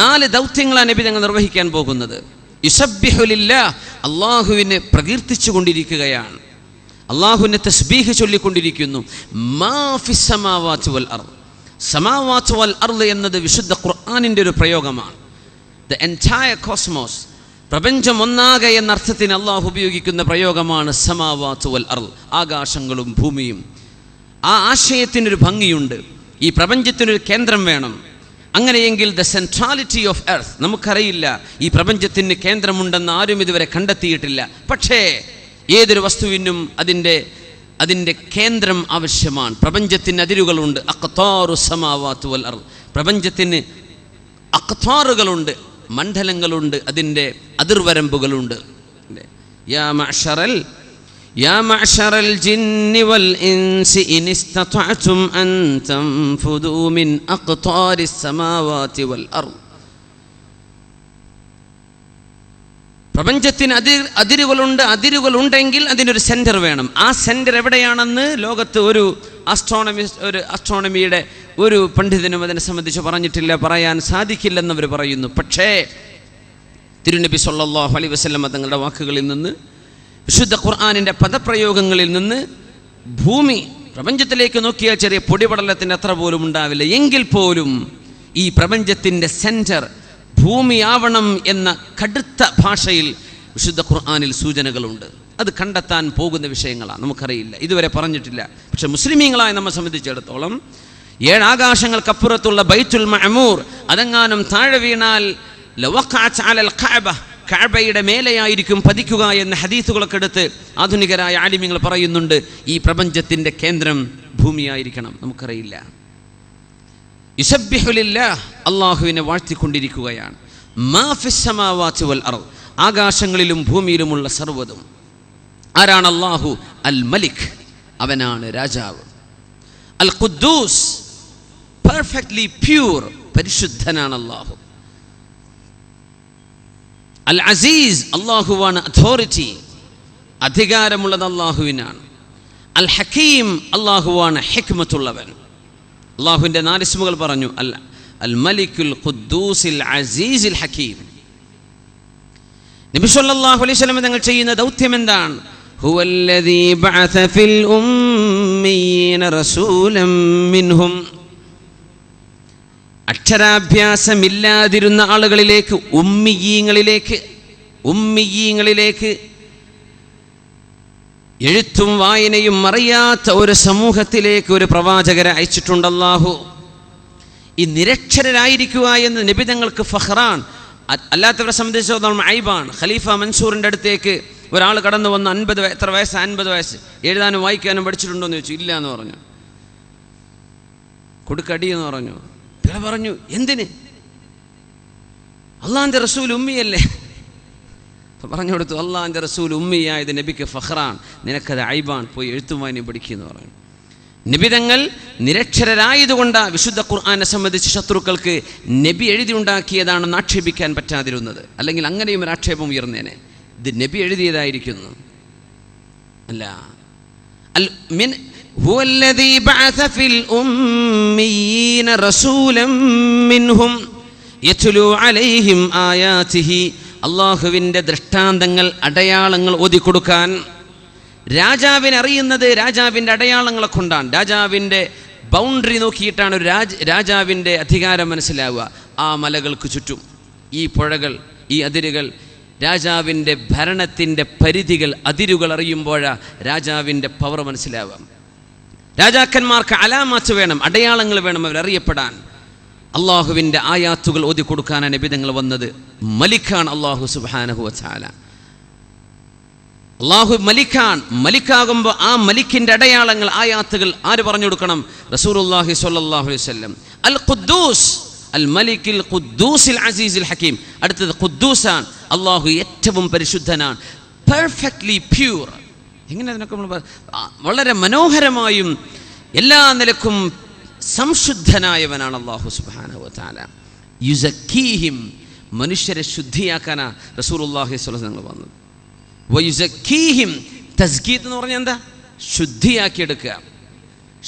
4 ദൗത്യങ്ങളാണ് നബി തങ്ങൾ നിർവഹിക്കാൻ പോകുന്നത്. യുസബ്ബിഹു ലില്ലാഹ്, അല്ലാഹുവിനെ പ്രകീർത്തിച്ചു കൊണ്ടിരിക്കുകയാണ്, അല്ലാഹുവിനെ തസ്ബീഹ് ചൊല്ലിക്കൊണ്ടിരിക്കുന്നു. മാ ഫിസ് സമാവാതി വൽ അർദ്, സമാവാതി വൽ അർദ് എന്നത് വിശുദ്ധ ഖുർആനിൻ്റെ ഒരു പ്രയോഗമാണ്. ദ എൻറ്റയർ കോസ്മോസ്, പ്രപഞ്ചം ഒന്നാകെ എന്ന അർത്ഥത്തിന് അല്ലാഹു ഉപയോഗിക്കുന്ന പ്രയോഗമാണ് സമാവാതി വൽ അർദ്, ആകാശങ്ങളും ഭൂമിയും. ആ ആശയത്തിനൊരു ഭംഗിയുണ്ട്. ഈ പ്രപഞ്ചത്തിനൊരു കേന്ദ്രം വേണം. അങ്ങനെയെങ്കിൽ ദ സെൻട്രാലിറ്റി ഓഫ് എർത്ത്, നമുക്കറിയില്ല ഈ പ്രപഞ്ചത്തിന് കേന്ദ്രമുണ്ടെന്ന് ആരും ഇതുവരെ കണ്ടെത്തിയിട്ടില്ല. പക്ഷേ ഏതൊരു വസ്തുവിനും അതിൻ്റെ കേന്ദ്രം ആവശ്യമാണ്. പ്രപഞ്ചത്തിന് അതിരുകളുണ്ട്. അഖ്താറു സമാവാതി വൽ അർദ്, പ്രപഞ്ചത്തിന് അഖ്താറുകളുണ്ട്, മണ്ഡലങ്ങളുണ്ട്, അതിൻ്റെ അതിർവരമ്പുകളുണ്ട്. يا معشر الجن والإنس إن استطعتم أن تنفذوا من أقطار السماوات والأرض. പ്രപഞ്ചത്തിന് അതിരുകളുണ്ടെങ്കിൽ അതിനൊരു സെൻറ്റർ വേണം. ആ സെൻറ്റർ എവിടെയാണെന്ന് ലോകത്ത് ഒരു ആസ്ട്രോണമിയുടെ ഒരു പണ്ഡിതനും അതിനെ സംബന്ധിച്ച് പറഞ്ഞിട്ടില്ല, പറയാൻ സാധിക്കില്ലെന്നവർ പറയുന്നു. പക്ഷേ തിരുനബി സല്ലല്ലാഹു അലൈഹി വസല്ലം തങ്ങളുടെ വാക്കുകളിൽ നിന്ന്, വിശുദ്ധ ഖുർആനിൻ്റെ പദപ്രയോഗങ്ങളിൽ നിന്ന്, ഭൂമി പ്രപഞ്ചത്തിലേക്ക് നോക്കിയാൽ ചെറിയ പൊടിപടലത്തിൻ്റെ അത്ര പോലും ഉണ്ടാവില്ല. എങ്കിൽ പോലും ഈ പ്രപഞ്ചത്തിൻ്റെ സെൻറ്റർ ഭൂമിയാവണം എന്ന കടുത്ത ഭാഷയിൽ വിശുദ്ധ ഖുർആനിൽ സൂചനകളുണ്ട്. അത് കണ്ടെത്താൻ പോകുന്ന വിഷയങ്ങളാണ്, നമുക്കറിയില്ല, ഇതുവരെ പറഞ്ഞിട്ടില്ല. പക്ഷെ മുസ്ലിമീങ്ങളായി നമ്മെ സംബന്ധിച്ചിടത്തോളം 7 ആകാശങ്ങൾക്കപ്പുറത്തുള്ള ബൈത്തുൽ മഅമൂർ അതെങ്ങാനും താഴെ വീണാൽ ലവഖഅത് അലൽ കഅബ, കഅബയുടെ മേലെയായിരിക്കും പതിക്കുക എന്ന ഹദീസുകളൊക്കെ എടുത്ത് ആധുനികരായ ആലിമീങ്ങൾ പറയുന്നുണ്ട്. ഈ പ്രപഞ്ചത്തിൻ്റെ കേന്ദ്രം ഭൂമിയായിരിക്കണം, നമുക്കറിയില്ല. യുസബ്ബിഹു ലില്ലാഹ്, അല്ലാഹുവിനെ വാഴ്ത്തിക്കൊണ്ടിരിക്കുകയാണ്. മാ ഫിസ് സമാവാതി വൽ അർദ്, ആകാശങ്ങളിലും ഭൂമിയിലുമുള്ള സർവ്വതും. ആരാണ് അല്ലാഹു? അൽ മലിക്, അവനാണ് രാജാവ്. അൽ ഖുദ്ദൂസ്, പെർഫെക്റ്റ്ലി പ്യൂർ, പരിശുദ്ധനാണ് അല്ലാഹു. അൽ അസീസ് അള്ളാഹുവാണ് അതോറിറ്റി, അധികാരമുള്ളത് അള്ളാഹുവിനാണ്. അൽ ഹക്കീം അള്ളാഹുവാണ് ഹിക്മത്തുള്ളവൻ. അള്ളാഹുവിൻ്റെ 4 ഇസ്മുകൾ പറഞ്ഞു. അൽ മലിക്കുൽ ഖുദ്ദൂസിൽ അസീസിൽ ഹക്കീം. നബി സല്ലല്ലാഹു അലൈഹി വസല്ലം തങ്ങൾ ചെയ്യുന്ന ദൗത്യം എന്താണ്? ഹുവല്ലദീ ബഅസ ഫിൽ ഉമ്മീന റസൂലൻ മിൻഹും. അക്ഷരാഭ്യാസമില്ലാതിരുന്ന ആളുകളിലേക്ക്, ഉമ്മിയീങ്ങളിലേക്ക് എഴുത്തും വായനയും അറിയാത്ത ഒരു സമൂഹത്തിലേക്ക് ഒരു പ്രവാചകരെ അയച്ചിട്ടുണ്ട് അല്ലാഹു. ഈ നിരക്ഷരരായിരിക്കുക എന്ന് നബി തങ്ങൾക്ക് ഫഖ്റാൻ, അല്ലാത്തവരെ സംബന്ധിച്ചിടത്തോളം ഐബാണ്. ഖലീഫ മൻസൂറിൻ്റെ അടുത്തേക്ക് ഒരാൾ കടന്നു വന്ന് 50 വയസ്സ് എഴുതാനും വായിക്കാനും പഠിച്ചിട്ടുണ്ടോ എന്ന് ചോദിച്ചു. ഇല്ല എന്ന് പറഞ്ഞു. കൊടുക്കടി എന്ന് പറഞ്ഞു. പിന്നെ പറഞ്ഞു, എന്തിന്? അള്ളാഹിൻ്റെ റസൂൽ ഉമ്മിയല്ലേ? പറഞ്ഞു കൊടുത്തു, അള്ളാഹിൻ്റെ റസൂൽ ഉമ്മിയായത് നബിക്ക് ഫഖ്റാൻ, നിനക്കത് ഐബാൻ, പോയി എഴുത്തും വായനയും പഠിക്കുമെന്ന് പറഞ്ഞു. നബി തങ്ങൾ നിരക്ഷരരായതുകൊണ്ട് വിശുദ്ധ ഖുർആനെ സംബന്ധിച്ച് ശത്രുക്കൾക്ക് നബി എഴുതി ഉണ്ടാക്കിയതാണെന്ന് ആക്ഷേപിക്കാൻ പറ്റാതിരുന്നത്. അല്ലെങ്കിൽ അങ്ങനെയും ഒരു ആക്ഷേപം ഉയർന്നേനെ. ഇത് നബി എഴുതിയതായിരിക്കുന്നു. അല്ല, ഹുവല്ലദീ ബഅസ ഫിൽ ഉമ്മീന റസൂലൻ മിൻഹും യത്ലു അലൈഹിം ആയാതിഹി. അല്ലാഹുവിൻ്റെ ദൃഷ്ടാന്തങ്ങൾ, അടയാളങ്ങൾ ഓതിക്കൊടുക്കാൻ. രാജാവിനെ അറിയുന്നത് രാജാവിൻ്റെ അടയാളങ്ങളെ കൊണ്ടാണ്. രാജാവിൻ്റെ ബൗണ്ടറി നോക്കിയിട്ടാണ് ഒരു രാജാവിൻ്റെ അധികാരം മനസ്സിലാവുക. ആ മലകൾക്ക് ചുറ്റും ഈ പുഴകൾ, ഈ അതിരുകൾ, രാജാവിൻ്റെ ഭരണത്തിൻ്റെ പരിധികൾ, അതിരുകൾ അറിയുമ്പോഴാണ് രാജാവിൻ്റെ പവർ മനസ്സിലാവുക. രാജാക്കന്മാർക്ക് അലാമാത്ത് വേണം, അടയാളങ്ങൾ വേണം അവരറിയപ്പെടാൻ. അള്ളാഹുവിൻ്റെ ആയാത്തുകൾ ഓതിക്കൊടുക്കാനാണ് നബിതങ്ങൾ വന്നത്. മലിക്കാണ് അള്ളാഹു സുബ്ഹാനഹു വ തആല. അള്ളാഹു മലിക്കാകുമ്പോൾ ആ മലിക്കിൻ്റെ അടയാളങ്ങൾ, ആയാത്തുകൾ ആര് പറഞ്ഞു കൊടുക്കണം? റസൂലുള്ളാഹി സ്വല്ലല്ലാഹു അലൈഹി വസല്ലം. അൽ ഖുദ്ദൂസ്, അൽ മലിക്കിൽ ഖുദ്ദൂസിൽ അസീസിൽ ഹക്കീം. അടുത്തത് ഖുദ്ദൂസാണ്. അള്ളാഹു ഏറ്റവും പരിശുദ്ധനാണ്, പെർഫെക്റ്റ്ലി പ്യൂർ. എങ്ങനെ അതിനൊക്കെ നമ്മൾ വളരെ മനോഹരമായും എല്ലാ നിലക്കും സംശുദ്ധനായവനാണ് അള്ളാഹു സുബ്ഹാനഹു വ തആല. യുസക്കീഹിം, മനുഷ്യരെ ശുദ്ധിയാക്കാനാണ് റസൂലുള്ളാഹി സ്വല്ലല്ലാഹു അലൈഹി വസല്ലം വന്നത്. വയുസക്കീഹിം, തസ്കീത്ത് എന്ന് പറഞ്ഞാൽ എന്താ?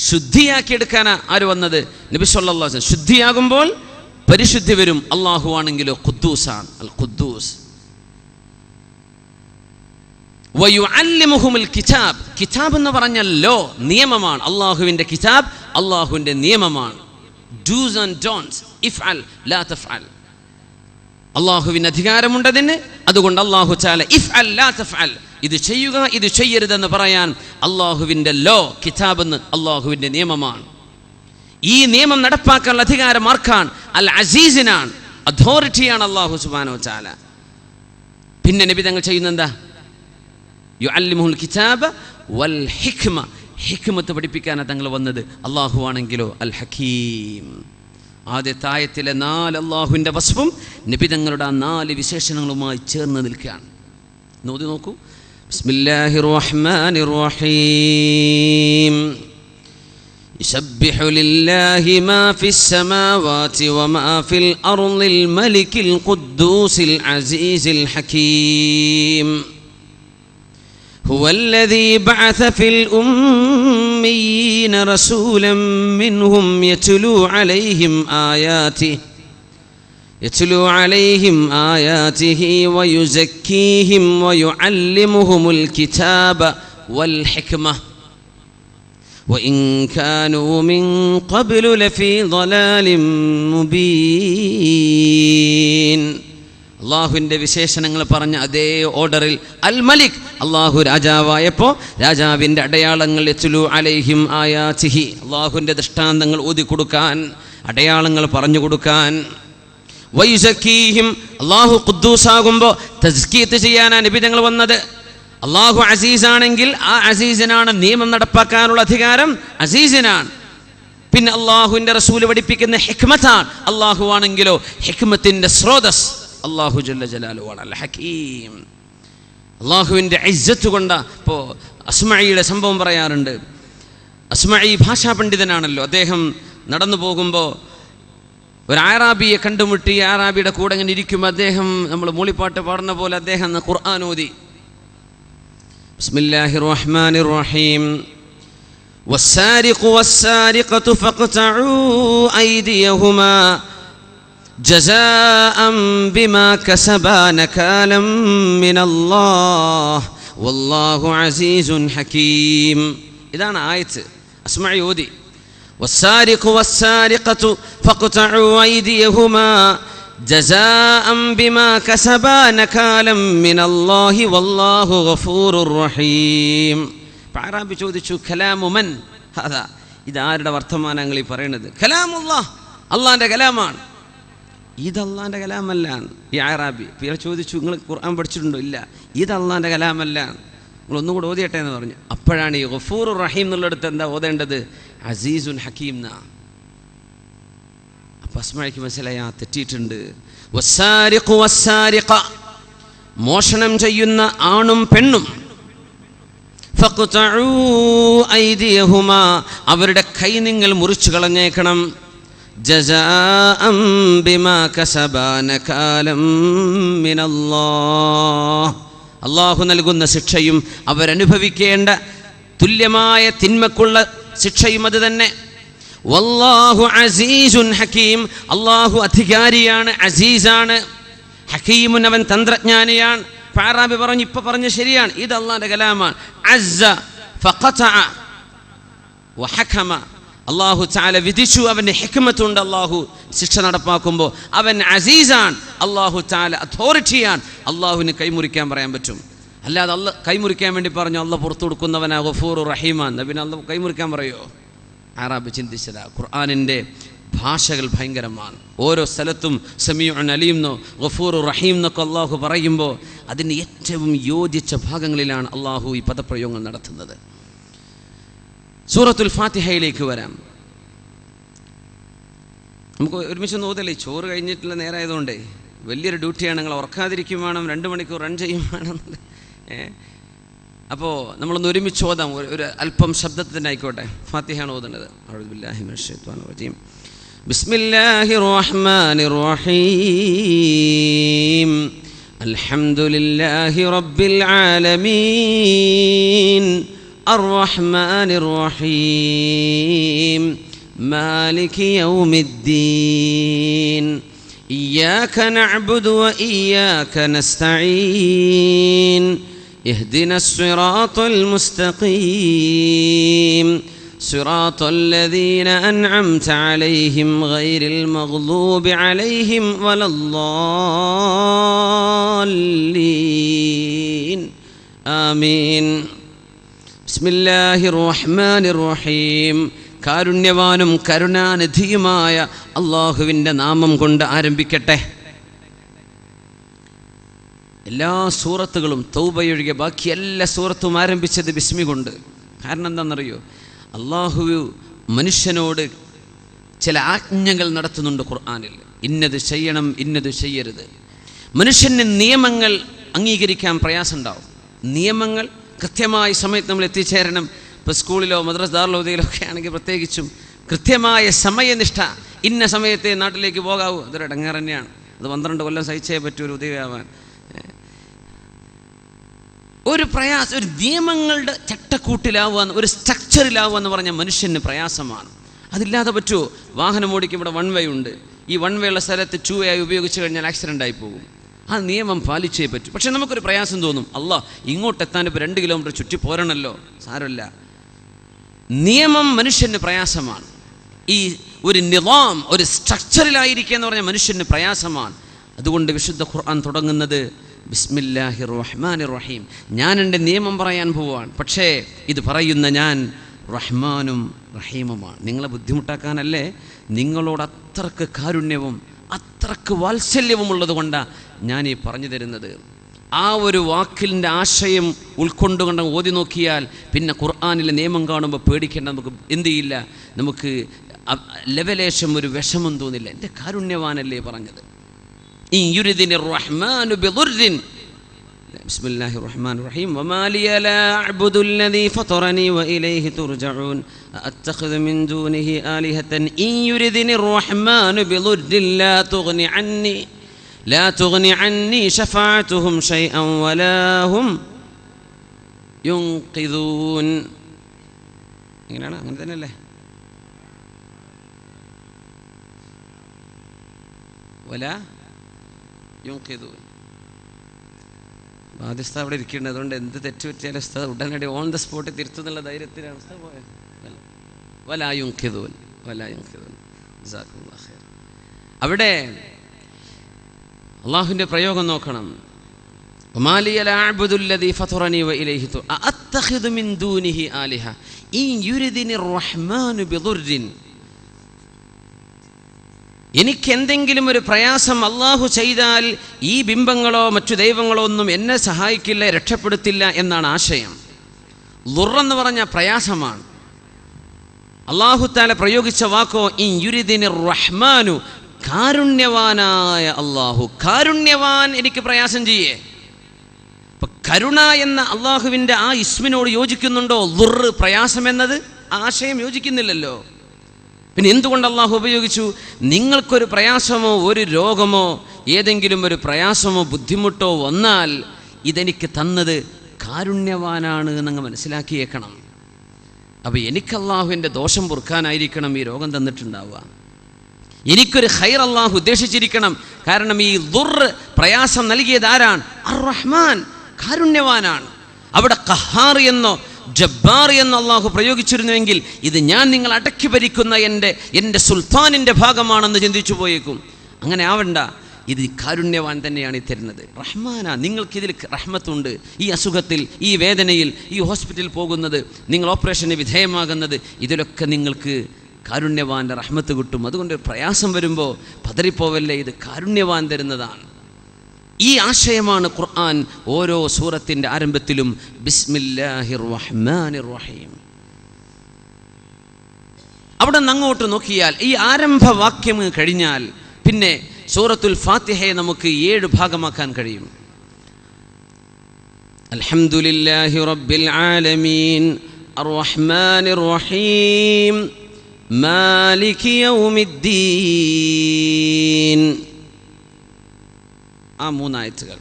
ശുദ്ധിയാക്കിയെടുക്കാനാണ് ആര് വന്നത്? നബി സല്ലല്ലാഹു അലൈഹി വസല്ലം. ശുദ്ധിയാകുമ്പോൾ പരിശുദ്ധി വരും. അള്ളാഹു ആണെങ്കിലോ ഖുദ്ദൂസാണ്, അൽ ഖുദ്ദൂസ്. വയുഅല്ലിമുഹുൽ കിതാബ്. കിതാബ് എന്ന് പറഞ്ഞാൽ ലോ, നിയമമാണ്. അള്ളാഹുവിൻ്റെ കിതാബ് അള്ളാഹുവിൻ്റെ നിയമമാണ്. ഡൂസ് ആൻഡ് ഡോൺസ്, ഇഫ്അൽ ലാ തഫ്അൽ. അള്ളാഹുവിന് അധികാരമുണ്ടതിന്. അതുകൊണ്ട് അള്ളാഹു തആല ഇഫ്അൽ ലാ തഫ്അൽ, ഇത് ചെയ്യുക ഇത് ചെയ്യരുതെന്ന് പറയാൻ അള്ളാഹുവിൻ്റെ ലോ, കിതാബ് എന്ന് അള്ളാഹുവിൻ്റെ നിയമമാണ്. ഈ നിയമം നടപ്പാക്കാനുള്ള അധികാരം ആർക്കാണ്? അൽ അസീസിനാണ്, അതോറിറ്റിയാണ് അള്ളാഹു സുബ്ഹാനഹു വ തആല. പിന്നെ നബി തങ്ങൾ ചെയ്യുന്ന എന്താ? യുഅല്ലിമുൽ കിതാബ വൽ ഹിക്മ, ഹിക്മത്ത് പഠിപ്പിക്കാനാണ് തങ്ങൾ വന്നത്. അള്ളാഹു ആണെങ്കിലോ അൽ ഹക്കീം. ആദ്യത്തെ ആയത്തിലെ 4 അള്ളാഹുവിൻ്റെ വസ്ഫും നബി തങ്ങളുടെ ആ 4 വിശേഷണങ്ങളുമായി ചേർന്ന് നിൽക്കുകയാണ്. നോക്കി നോക്കൂ. ബിസ്മില്ലാഹിർ റഹ്മാനിർ റഹീം. യുസബ്ബിഹു ലില്ലാഹി മാ ഫിസ് സമാവാതി വമാ ഫിൽ അർളിൽ മലിക്കിൽ ഖുദ്ദൂസിൽ അസീസിൽ ഹകീം. هو الذي بعث في الأميين رسولا منهم يتلو عليهم آياته ويزكيهم ويعلمهم الكتاب والحكمة وإن كانوا من قبل لفي ضلال مبين. അള്ളാഹുവിൻ്റെ വിശേഷണങ്ങൾ പറഞ്ഞ അതേ ഓർഡറിൽ അൽ മലിക്, അള്ളാഹു രാജാവായപ്പോൾ രാജാവിൻ്റെ അടയാളങ്ങൾ, യത്ലു അലൈഹിം ആയാതിഹി, അള്ളാഹുവിൻ്റെ ദൃഷ്ടാന്തങ്ങൾ ഓതിക്കൊടുക്കാൻ, അടയാളങ്ങൾ പറഞ്ഞു കൊടുക്കാൻ. വയുസക്കീഹിം, അള്ളാഹു ഖുദ്ദൂസാകുമ്പോൾ തസ്കീത്ത് ചെയ്യാനാണ് നബി തങ്ങൾ വന്നത്. അള്ളാഹു അസീസാണെങ്കിൽ ആ അസീസിനാണ് നിയമം നടപ്പാക്കാനുള്ള അധികാരം, അസീസിനാണ്. പിന്നെ അള്ളാഹുവിൻ്റെ റസൂല് പഠിപ്പിക്കുന്ന ഹിക്മത്താണ്. അള്ളാഹു ആണെങ്കിലോ ഹിക്മത്തിൻ്റെ സ്രോതസ് അള്ളാഹു ജല്ല ജലാലുഹു അൽ ഹകീം. അള്ളാഹുവിൻ്റെ ഇസ്സത്ത് കൊണ്ട്. ഇപ്പോൾ അസ്മഈയുടെ സംഭവം പറയാറുണ്ട്. അസ്മഈ ഭാഷാ പണ്ഡിതനാണല്ലോ. അദ്ദേഹം നടന്നു പോകുമ്പോൾ ഒരു ആറാബിയെ കണ്ടുമുട്ടി. ആറാബിയുടെ കൂടെ ഇങ്ങനെ ഇരിക്കുമ്പോൾ അദ്ദേഹം, നമ്മൾ മൂളിപ്പാട്ട് പാടുന്ന പോലെ അദ്ദേഹം ഖുർആൻ ഓതി. ബിസ്മില്ലാഹിർ റഹ്മാനിർ റഹീം. വസ്സാരിഖു വസ്സാരിഖതു ഫഖ്തഉ ഐദിയഹുമാ ജസാഅൻ ബിമാ കസബാ നകാലം മിനല്ലാഹ് വല്ലാഹു അസീസുൻ ഹകീം. ഇതാണ് ആയത്ത്. അസ്മഈ ഓതി. വസ്സാരിഖു വസ്സാരിഖതു ഫഖ്തഉ ഐദിയഹുമാ ജസാഅൻ ബിമാ കസബാ നകാലം മിനല്ലാഹി വല്ലാഹു ഗഫൂറുർ റഹീം. അറാബി ചോദിച്ചു, കലാമു മൻ ഹദാ? ഇതാരുടെ വർത്തമാനങ്ങൾ ഈ പറയുന്നത്? കലാമുല്ലാഹ്, അള്ളാഹിൻ്റെ കലാമാണ്. ഇത് അള്ളാഹിൻ്റെ കലാമല്ല. ഈ അറാബി പിന്നെ ചോദിച്ചു, നിങ്ങൾ ഖുർആൻ പഠിച്ചിട്ടുണ്ടോ? ഇല്ല. ഇത് അള്ളാഹിൻ്റെ കലാമല്ല, നിങ്ങൾ ഒന്നും കൂടെ ഓതിയട്ടെ എന്ന് പറഞ്ഞു. അപ്പോഴാണ് ഈ ഗഫൂറുർ റഹീം എന്നുള്ളിടത്ത് എന്താ ഓതേണ്ടത്? അസീസുൻ ഹക്കീം എന്നാ. അപ്പം അസ്മഈക്ക് മനസ്സിലായി, ആ തെറ്റിയിട്ടുണ്ട്. വസ്സാരിഖു വസ്സാരിഖ, മോഷണം ചെയ്യുന്ന ആണും പെണ്ണും, ഫഖ്തഉ ഐദിയഹുമാ, അവരുടെ കൈ നിങ്ങൾ മുറിച്ചു കളഞ്ഞേക്കണം. ജസാഅൻ ബിമാ കസബാ നകാലം മിനല്ലാഹ്, അല്ലാഹു നൽകുന്ന ശിക്ഷയും അവരനുഭവിക്കേണ്ട തുല്യമായ തിന്മക്കുള്ള ശിക്ഷയും അത് തന്നെ. വല്ലാഹു അസീസുൻ ഹകീം, അല്ലാഹു അധികാരിയാണ്, അസീസാണ്. ഹകീമുൻ, അവൻ തന്ത്രജ്ഞാനിയാണ്. അറാബി പറഞ്ഞു, ഇപ്പൊ പറഞ്ഞ ശരിയാണ്, ഇത് അള്ളാഹിന്റെ കലാമാണ്. അസ്സ ഫഖതഅ വഹകമ, അല്ലാഹു തആല വിധിച്ചു, അവന്റെ ഹിക്മത്തുണ്ട്. അല്ലാഹു ശിക്ഷ നടപ്പാക്കുമ്പോൾ അവൻ അസീസാണ്, അല്ലാഹു തആല അതോറിറ്റിയാണ്. അല്ലാഹുവിന് കൈമുറിക്കാൻ പറയാൻ പറ്റും. അല്ലാതെ അല്ലാഹ് കൈമുറിക്കാൻ വേണ്ടി പറഞ്ഞു അല്ലാഹ് പുറത്തു കൊടുക്കുന്നവനാ ഗഫൂറുർ റഹീമാൻ, പിന്നെ അല്ലാഹ് കൈമുറിക്കാൻ പറയോ? അറാബി ചിന്തിച്ചതാ. ഖുർആനിൻ്റെ ഭാഷകൾ ഭയങ്കരമാണ്. ഓരോ സ്ഥലത്തും സമീഉൻ അലീം എന്നോ ഗഫൂറുർ റഹീം എന്നൊക്കെ അള്ളാഹു പറയുമ്പോൾ അതിന് ഏറ്റവും യോജിച്ച ഭാഗങ്ങളിലാണ് അള്ളാഹു ഈ പദപ്രയോഗങ്ങൾ നടത്തുന്നത്. സൂറത്തുൽ ഫാത്തിഹയിലേക്ക് വരാം. നമുക്ക് ഒരുമിച്ചൊന്ന് ഓതല്ലേ? ചോറ് കഴിഞ്ഞിട്ടുള്ള നേരമായതുകൊണ്ടേ വലിയൊരു ഡ്യൂട്ടിയാണ്. നിങ്ങൾ ഉറക്കാതിരിക്കും വേണം, 2 മണിക്കൂർ റൺ ചെയ്യും വേണം. അപ്പോൾ നമ്മളൊന്ന് ഒരുമിച്ച് ഓതാം, ഒരു അല്പം ശബ്ദത്തിൽ തന്നെ ആയിക്കോട്ടെ. ഫാത്തിഹയാണ് ഓതുന്നത്. അഊദു ബില്ലാഹി മിനശ് ശൈത്വാനിർ റജീം. ബിസ്മില്ലാഹിർ റഹ്മാനിർ റഹീം. അൽഹംദുലില്ലാഹി റബ്ബിൽ ആലമീൻ അർറഹ്മാനിർ റഹീം മാലികി യൗമിദ്ദീൻ ഇയ്യാക നഅ്ബുദു വ ഇയ്യാക നസ്തഈൻ اهدنا الصراط المستقيم صراط الذين أنعمت عليهم غير المغضوب عليهم ولا الضالين آمين بسم الله الرحمن الرحيم. കാരുണ്യവാനും കരുണാനിധിയുമായ അല്ലാഹുവിൻ്റെ നാമം കൊണ്ട് ആരംഭിക്കട്ടെ. എല്ലാ സൂറത്തുകളും തൗബയൊഴികെ ബാക്കി എല്ലാ സൂറത്തും ആരംഭിച്ചത് ബിസ്മി കൊണ്ട്. കാരണം എന്താണെന്നറിയോ? അള്ളാഹു മനുഷ്യനോട് ചില ആജ്ഞകൾ നടത്തുന്നുണ്ട് ഖുർആനിൽ. ഇന്നത് ചെയ്യണം, ഇന്നത് ചെയ്യരുത്. മനുഷ്യന് നിയമങ്ങൾ അംഗീകരിക്കാൻ പ്രയാസമുണ്ടാവും. നിയമങ്ങൾ കൃത്യമായ സമയത്ത് നമ്മൾ എത്തിച്ചേരണം. ഇപ്പോൾ സ്കൂളിലോ മദ്രസ ഒക്കെ ആണെങ്കിൽ പ്രത്യേകിച്ചും കൃത്യമായ സമയനിഷ്ഠ. ഇന്ന സമയത്തെ നാട്ടിലേക്ക് പോകാവൂ. അതൊരു ഇടങ്ങേറ് തന്നെയാണ്. അത് 12 കൊല്ലം സഹിച്ചേ പറ്റൂ ഒരു ഉദയമാവാൻ. ഒരു പ്രയാസം, ഒരു നിയമങ്ങളുടെ ചട്ടക്കൂട്ടിലാവുക, ഒരു സ്ട്രക്ചറിലാവുക എന്ന് പറഞ്ഞാൽ മനുഷ്യന് പ്രയാസമാണ്. അതില്ലാതെ പറ്റുമോ? വാഹനം ഓടിക്കും, ഇവിടെ 1 വേ ഉണ്ട്. ഈ 1 വേ ഉള്ള സ്ഥലത്ത് 2 വേ ആയി ഉപയോഗിച്ച് കഴിഞ്ഞാൽ ആക്സിഡൻ്റ് ആയി പോകും. ആ നിയമം പാലിച്ചേ പറ്റൂ. പക്ഷെ നമുക്കൊരു പ്രയാസം തോന്നും, അല്ലാ ഇങ്ങോട്ടെത്താൻ ഇപ്പോൾ 2 കിലോമീറ്റർ ചുറ്റി പോരണല്ലോ. സാരമില്ല, നിയമം മനുഷ്യന് പ്രയാസമാണ്. ഈ ഒരു നിളാം, ഒരു സ്ട്രക്ചറിലായിരിക്കുക എന്ന് പറഞ്ഞാൽ മനുഷ്യന് പ്രയാസമാണ്. അതുകൊണ്ട് വിശുദ്ധ ഖുർആൻ തുടങ്ങുന്നത് ബിസ്മില്ലാഹിർ റഹ്മാനിർ റഹീം. ഞാൻ എൻ്റെ നിയമം പറയാൻ പോവാണ്, പക്ഷേ ഇത് പറയുന്ന ഞാൻ റഹ്മാനും റഹീമുമാണ്. നിങ്ങളെ ബുദ്ധിമുട്ടാക്കാനല്ലേ, നിങ്ങളോട് അത്രക്ക് കാരുണ്യവും അത്രക്ക് വാത്സല്യവും ഉള്ളത് കൊണ്ടാണ് ഞാൻ ഈ പറഞ്ഞു തരുന്നത്. ആ ഒരു വാക്കിൻ്റെ ആശയം ഉൾക്കൊണ്ടുകൊണ്ട് ഓതി നോക്കിയാൽ പിന്നെ ഖുർആനിലെ നിയമം കാണുമ്പോൾ പേടിക്കേണ്ട. നമുക്ക് എന്ത് ചെയ്യില്ല, നമുക്ക് ലെവലേശം ഒരു വിഷമം തോന്നില്ല. എൻ്റെ കാരുണ്യവാനല്ലേ പറഞ്ഞത്. ബിസ്മില്ലാഹിർ റഹ്മാനിർ റഹീം വമാ ലിയ ലാ അഅ്ബുദുല്ലദീ ഫതറനീ വഇലൈഹി തുർജഊൻ അത്തഖിദു മിൻ ദൂനിഹി ആലിഹതൻ ഇൻ യുരിദിനിർ റഹ്മാനു ബിളുർരിൻ ലാ തുഗ്നി അന്നി ശഫാഅതുഹും ശൈഅൻ വലാ ഹും യുൻഖിദൂൻ. എങ്ങനെയാണ്? അങ്ങനെ തന്നെയല്ലേ? വലാ യുൻഖിദൂൻ. ബാധ്യസ്ഥ അവിടെ ഇരിക്കേണ്ടത്, അതുകൊണ്ട് എന്ത് തെറ്റ് പറ്റിയാലും ഉസ്താദ് ഉടനടി ഓൺ ദ സ്പോട്ട് തിരുത്തുന്നുള്ള ധൈര്യത്തിലാണ് ഉസ്താദ് പോയത്. വലാ യുൻഖിദൂൻ, വലാ യുൻഖിദൂൻ. ജസാക്കുമുല്ലാഹ് ഖൈർ. അവിടെ അള്ളാഹുവിൻ്റെ പ്രയോഗം നോക്കണം. വമാ ലിയ ലാ അഅ്ബുദുല്ലദീ ഫതറനീ വഇലൈഹി അത്തഖിദു മിൻ ദൂനിഹി ആലിഹ ഇൻ യുരിദിനിർ റഹ്മാനു ബിളുർരിൻ. എനിക്കെന്തെങ്കിലും ഒരു പ്രയാസം അള്ളാഹു ചെയ്താൽ ഈ ബിംബങ്ങളോ മറ്റു ദൈവങ്ങളോ ഒന്നും എന്നെ സഹായിക്കില്ല, രക്ഷപ്പെടുത്തില്ല എന്നാണ് ആശയം. ളുറെന്ന് പറഞ്ഞ പ്രയാസമാണ്. അള്ളാഹു തആല പ്രയോഗിച്ച വാക്കോ ഇൻ യുരിദിനിർ റഹ്മാനു, കാരുണ്യവാനായ അള്ളാഹു. കാരുണ്യവാൻ എനിക്ക് പ്രയാസം ചെയ്യേ. ഇപ്പൊ കരുണ എന്ന അള്ളാഹുവിൻ്റെ ആ ഇസ്മിനോട് യോജിക്കുന്നുണ്ടോ? ളുർ, പ്രയാസം എന്നത് ആശയം യോജിക്കുന്നില്ലല്ലോ. പിന്നെ എന്തുകൊണ്ട് അള്ളാഹു ഉപയോഗിച്ചു? നിങ്ങൾക്കൊരു പ്രയാസമോ ഒരു രോഗമോ ഏതെങ്കിലും ഒരു പ്രയാസമോ ബുദ്ധിമുട്ടോ വന്നാൽ ഇതെനിക്ക് തന്നത് കാരുണ്യവാനാണ് എന്നങ്ങ് മനസ്സിലാക്കിയേക്കണം. അപ്പോൾ എനിക്ക് അള്ളാഹുവിൻ്റെ ദോഷം പൊറുക്കാനായിരിക്കണം ഈ രോഗം തന്നിട്ടുണ്ടാവുക. എനിക്കൊരു ഖൈർ അള്ളാഹു ഉദ്ദേശിച്ചിരിക്കണം. കാരണം ഈ ളുർ, പ്രയാസം നൽകിയത് ആരാണ്? അർ റഹ്മാൻ, കാരുണ്യവാനാണ്. അവിടെ ഖഹാർ എന്നോ ജബ്ബാർ എന്ന് അള്ളാഹു പ്രയോഗിച്ചിരുന്നുവെങ്കിൽ ഇത് ഞാൻ നിങ്ങൾ അടക്കി ഭരിക്കുന്ന എൻ്റെ സുൽത്താനിൻ്റെ ഭാഗമാണെന്ന് ചിന്തിച്ചു പോയേക്കും. അങ്ങനെ ആവണ്ട. ഇത് കാരുണ്യവാൻ തന്നെയാണ് ഈ തരുന്നത്. റഹ്മാന, നിങ്ങൾക്കിതിൽ റഹ്മത്തുണ്ട്. ഈ അസുഖത്തിൽ, ഈ വേദനയിൽ, ഈ ഹോസ്പിറ്റലിൽ പോകുന്നത്, നിങ്ങൾ ഓപ്പറേഷന് വിധേയമാകുന്നത്, ഇതിലൊക്കെ നിങ്ങൾക്ക് കാരുണ്യവാൻ്റെ റഹ്മത്ത് കിട്ടും. അതുകൊണ്ട് പ്രയാസം വരുമ്പോൾ പതറിപ്പോവല്ലേ, ഇത് കാരുണ്യവാൻ തരുന്നതാണ്. ഈ ആശയമാണ് ഖുർആൻ ഓരോ സൂറത്തിൻ്റെ ആരംഭത്തിലും ബിസ്മില്ലാഹിർ റഹ്മാനിർ റഹീം. അവിടെ നിന്ന് അങ്ങോട്ട് നോക്കിയാൽ ഈ ആരംഭവാക്യം കഴിഞ്ഞാൽ പിന്നെ സൂറത്തുൽ ഫാത്തിഹയെ നമുക്ക് 7 ഭാഗമാക്കാൻ കഴിയും. അൽഹംദുലില്ലാഹി റബ്ബിൽ ആലമീൻ അർറഹ്മാനിർ റഹീം മാലികി യൗമിദ്ദീൻ. ആ 3 ആയത്തുകൾ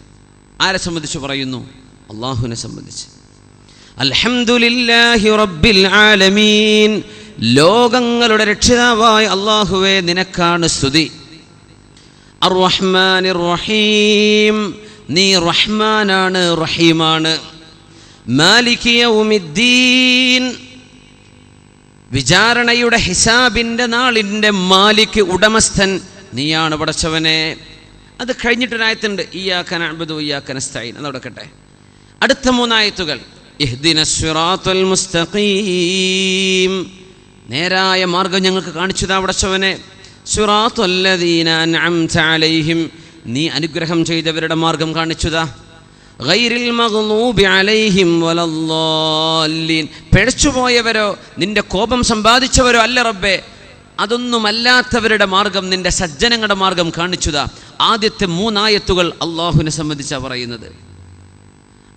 ആരെ സംബന്ധിച്ച് പറയുന്നു? അള്ളാഹുവിനെ സംബന്ധിച്ച്. അൽഹംദുലില്ലാഹി റബ്ബിൽ ആലമീൻ, ലോകങ്ങളുടെ രക്ഷിതാവായ അള്ളാഹുവേ നിനക്കാണ് സ്തുതി. അർറഹ്മാനിർ റഹീം, നീ റഹ്മാനാണ്, റഹീമാണ്. മാലികി യൗമിദ്ദീൻ, വിചാരണയുടെ ഹിസാബിൻ്റെ നാളിൻ്റെ മാലിക്, ഉടമസ്ഥൻ നീയാണ് പടച്ചവനെ. അത് കഴിഞ്ഞിട്ടൊരായത്തുണ്ട്, ഇയ്യാക നഅ്ബുദു വഇയ്യാക നസ്തഈൻ. അതവിടെ കട്ടെ. അടുത്ത 3 ആയത്തുകൾ ഇഹ്ദിനസ് സിറാത്തൽ മുസ്തഖീം, നേരായ മാർഗം ഞങ്ങൾക്ക് കാണിച്ചു താ പടച്ചവനെ. സിറാത്തല്ലദീന അൻഅംത അലൈഹിം, നീ അനുഗ്രഹം ചെയ്തവരുടെ മാർഗം കാണിച്ചു താ. ഗൈറിൽ മഗ്ലൂബി അലൈഹിം വലദ്ദാലിൻ, പിഴച്ചുപോയവരോ നിന്റെ കോപം സമ്പാദിച്ചവരോ അല്ല റബ്ബേ, അതൊന്നുമല്ലാത്തവരുടെ മാർഗം, നിന്റെ സജ്ജനങ്ങളുടെ മാർഗം കാണിച്ചുതാ. ആദ്യത്തെ 3 ആയത്തുകൾ അള്ളാഹുവിനെ സംബന്ധിച്ചാണ് പറയുന്നത്.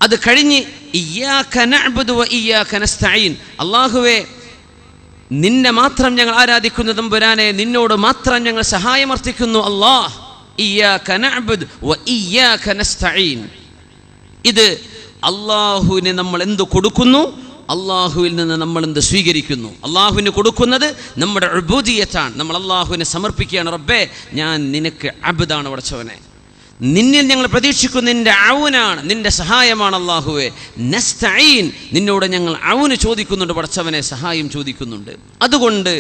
അത് കഴിഞ്ഞ് ഇയ്യാക നഅ്ബുദു വഇയ്യാക നസ്തഈൻ, അള്ളാഹുവേ നിന്നെ മാത്രം ഞങ്ങൾ ആരാധിക്കുന്നു തമ്പുരാനെ, നിന്നോട് മാത്രം ഞങ്ങൾ സഹായമർത്ഥിക്കുന്നു. അല്ലാഹ് ഇയ്യാക നഅ്ബുദു വഇയ്യാക നസ്തഈൻ. ഇത് അള്ളാഹുവിനെ നമ്മൾ എന്ത് കൊടുക്കുന്നു, അള്ളാഹുവിൽ നിന്ന് നമ്മൾ എന്ത് സ്വീകരിക്കുന്നു. അള്ളാഹുവിന് കൊടുക്കുന്നത് നമ്മുടെ ഉബൂദിയത്താണ്. നമ്മൾ അള്ളാഹുവിനെ സമർപ്പിക്കുകയാണ്. റബ്ബേ, ഞാൻ നിനക്ക് അബ്ദാണ് പടച്ചവനെ, നിന്നിൽ ഞങ്ങൾ പ്രതീക്ഷിക്കുന്നു നിന്റെ ഔനാണ്, നിന്റെ സഹായമാണ്. അള്ളാഹുവേ നസ്തഈൻ, നിന്നോട് ഞങ്ങൾ ഔന് ചോദിക്കുന്നുണ്ട് പടച്ചവനെ, സഹായം ചോദിക്കുന്നുണ്ട്. അതുകൊണ്ട്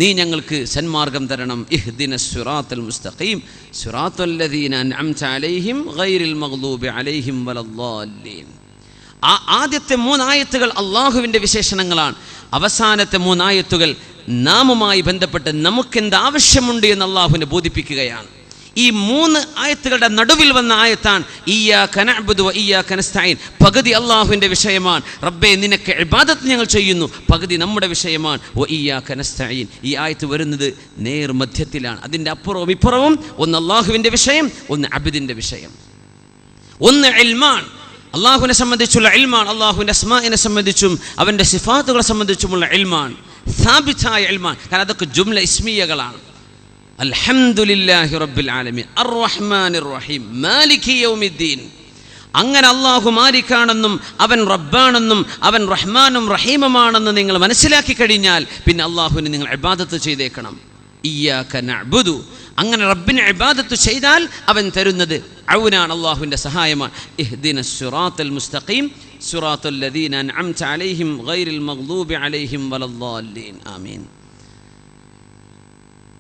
നീ ഞങ്ങൾക്ക് സന്മാർഗം തരണം. ഇഹ്ദിനസ് സിറാത്തൽ മുസ്തഖീം സിറാത്തല്ലദീന അൻഅംത അലൈഹിം ഗൈറിൽ മഗ്ലൂബി അലൈഹിം വലദ്ദാലിൻ. ആ ആദ്യത്തെ 3 ആയത്തുകൾ അള്ളാഹുവിൻ്റെ വിശേഷണങ്ങളാണ്. അവസാനത്തെ 3 ആയത്തുകൾ നാമുമായി ബന്ധപ്പെട്ട് നമുക്കെന്ത് ആവശ്യമുണ്ട് എന്ന് അള്ളാഹുവിനെ ബോധിപ്പിക്കുകയാണ്. ഈ 3 ആയത്തുകളുടെ നടുവിൽ വന്ന ആയത്താണ് ഇയ്യാക നഅ്ബുദു വഇയ്യാക നസ്തഈൻ. പകുതി അള്ളാഹുവിൻ്റെ വിഷയമാണ്, റബ്ബേ നിനക്ക് ഇബാദത്ത് ഞങ്ങൾ ചെയ്യുന്നു. പകുതി നമ്മുടെ വിഷയമാണ് വഇയ്യാക നസ്തഈൻ. ഈ ആയത്ത് വരുന്നത് നേർ മധ്യത്തിലാണ്. അതിൻ്റെ അപ്പുറവും ഇപ്പുറവും ഒന്ന് അള്ളാഹുവിൻ്റെ വിഷയം, ഒന്ന് അബ്ദിൻ്റെ വിഷയം. ഒന്ന് ഇൽമാണ്, അള്ളാഹുവിനെ സംബന്ധിച്ചുള്ള ഇൽമാണ്, അള്ളാഹുവിൻ്റെ അസ്മാഇനെ സംബന്ധിച്ചും അവൻ്റെ സിഫാത്തുകളെ സംബന്ധിച്ചുമുള്ള ഇൽമാണ്, സാബിതായ ഇൽമാണ്. കാരണം അതൊക്കെ ജുംല ഇസ്മിയകളാണ്. അൽഹംദുലില്ലാഹി റബ്ബിൽ ആലമീൻ അർറഹ്മാനിർ റഹീം മാലികി യൗമിദ്ദീൻ. അങ്ങനെ അള്ളാഹു മാലിക്കാണെന്നും അവൻ റബ്ബാണെന്നും അവൻ റഹ്മാനും റഹീമുമാണെന്ന് നിങ്ങൾ മനസ്സിലാക്കി കഴിഞ്ഞാൽ പിന്നെ അള്ളാഹുവിന് നിങ്ങൾ ഇബാദത്ത് ചെയ്തേക്കണം. ഇയ്യാക നഅ്ബുദു, അങ്ങനെ റബ്ബിനെ ഇബാദത്ത് ചെയ്താൽ അവൻ തരുന്നത് ഔനാണ്, അള്ളാഹുവിൻ്റെ സഹായമാണ്. ഇഹ്ദിനസ് സിറാത്തൽ മുസ്തഖീം സിറാത്തൽ ലദീന അൻഅംത അലൈഹിം ഗൈറിൽ മഗ്ദൂബി അലൈഹിം വലദ്ദാലിൻ. ആമീൻ.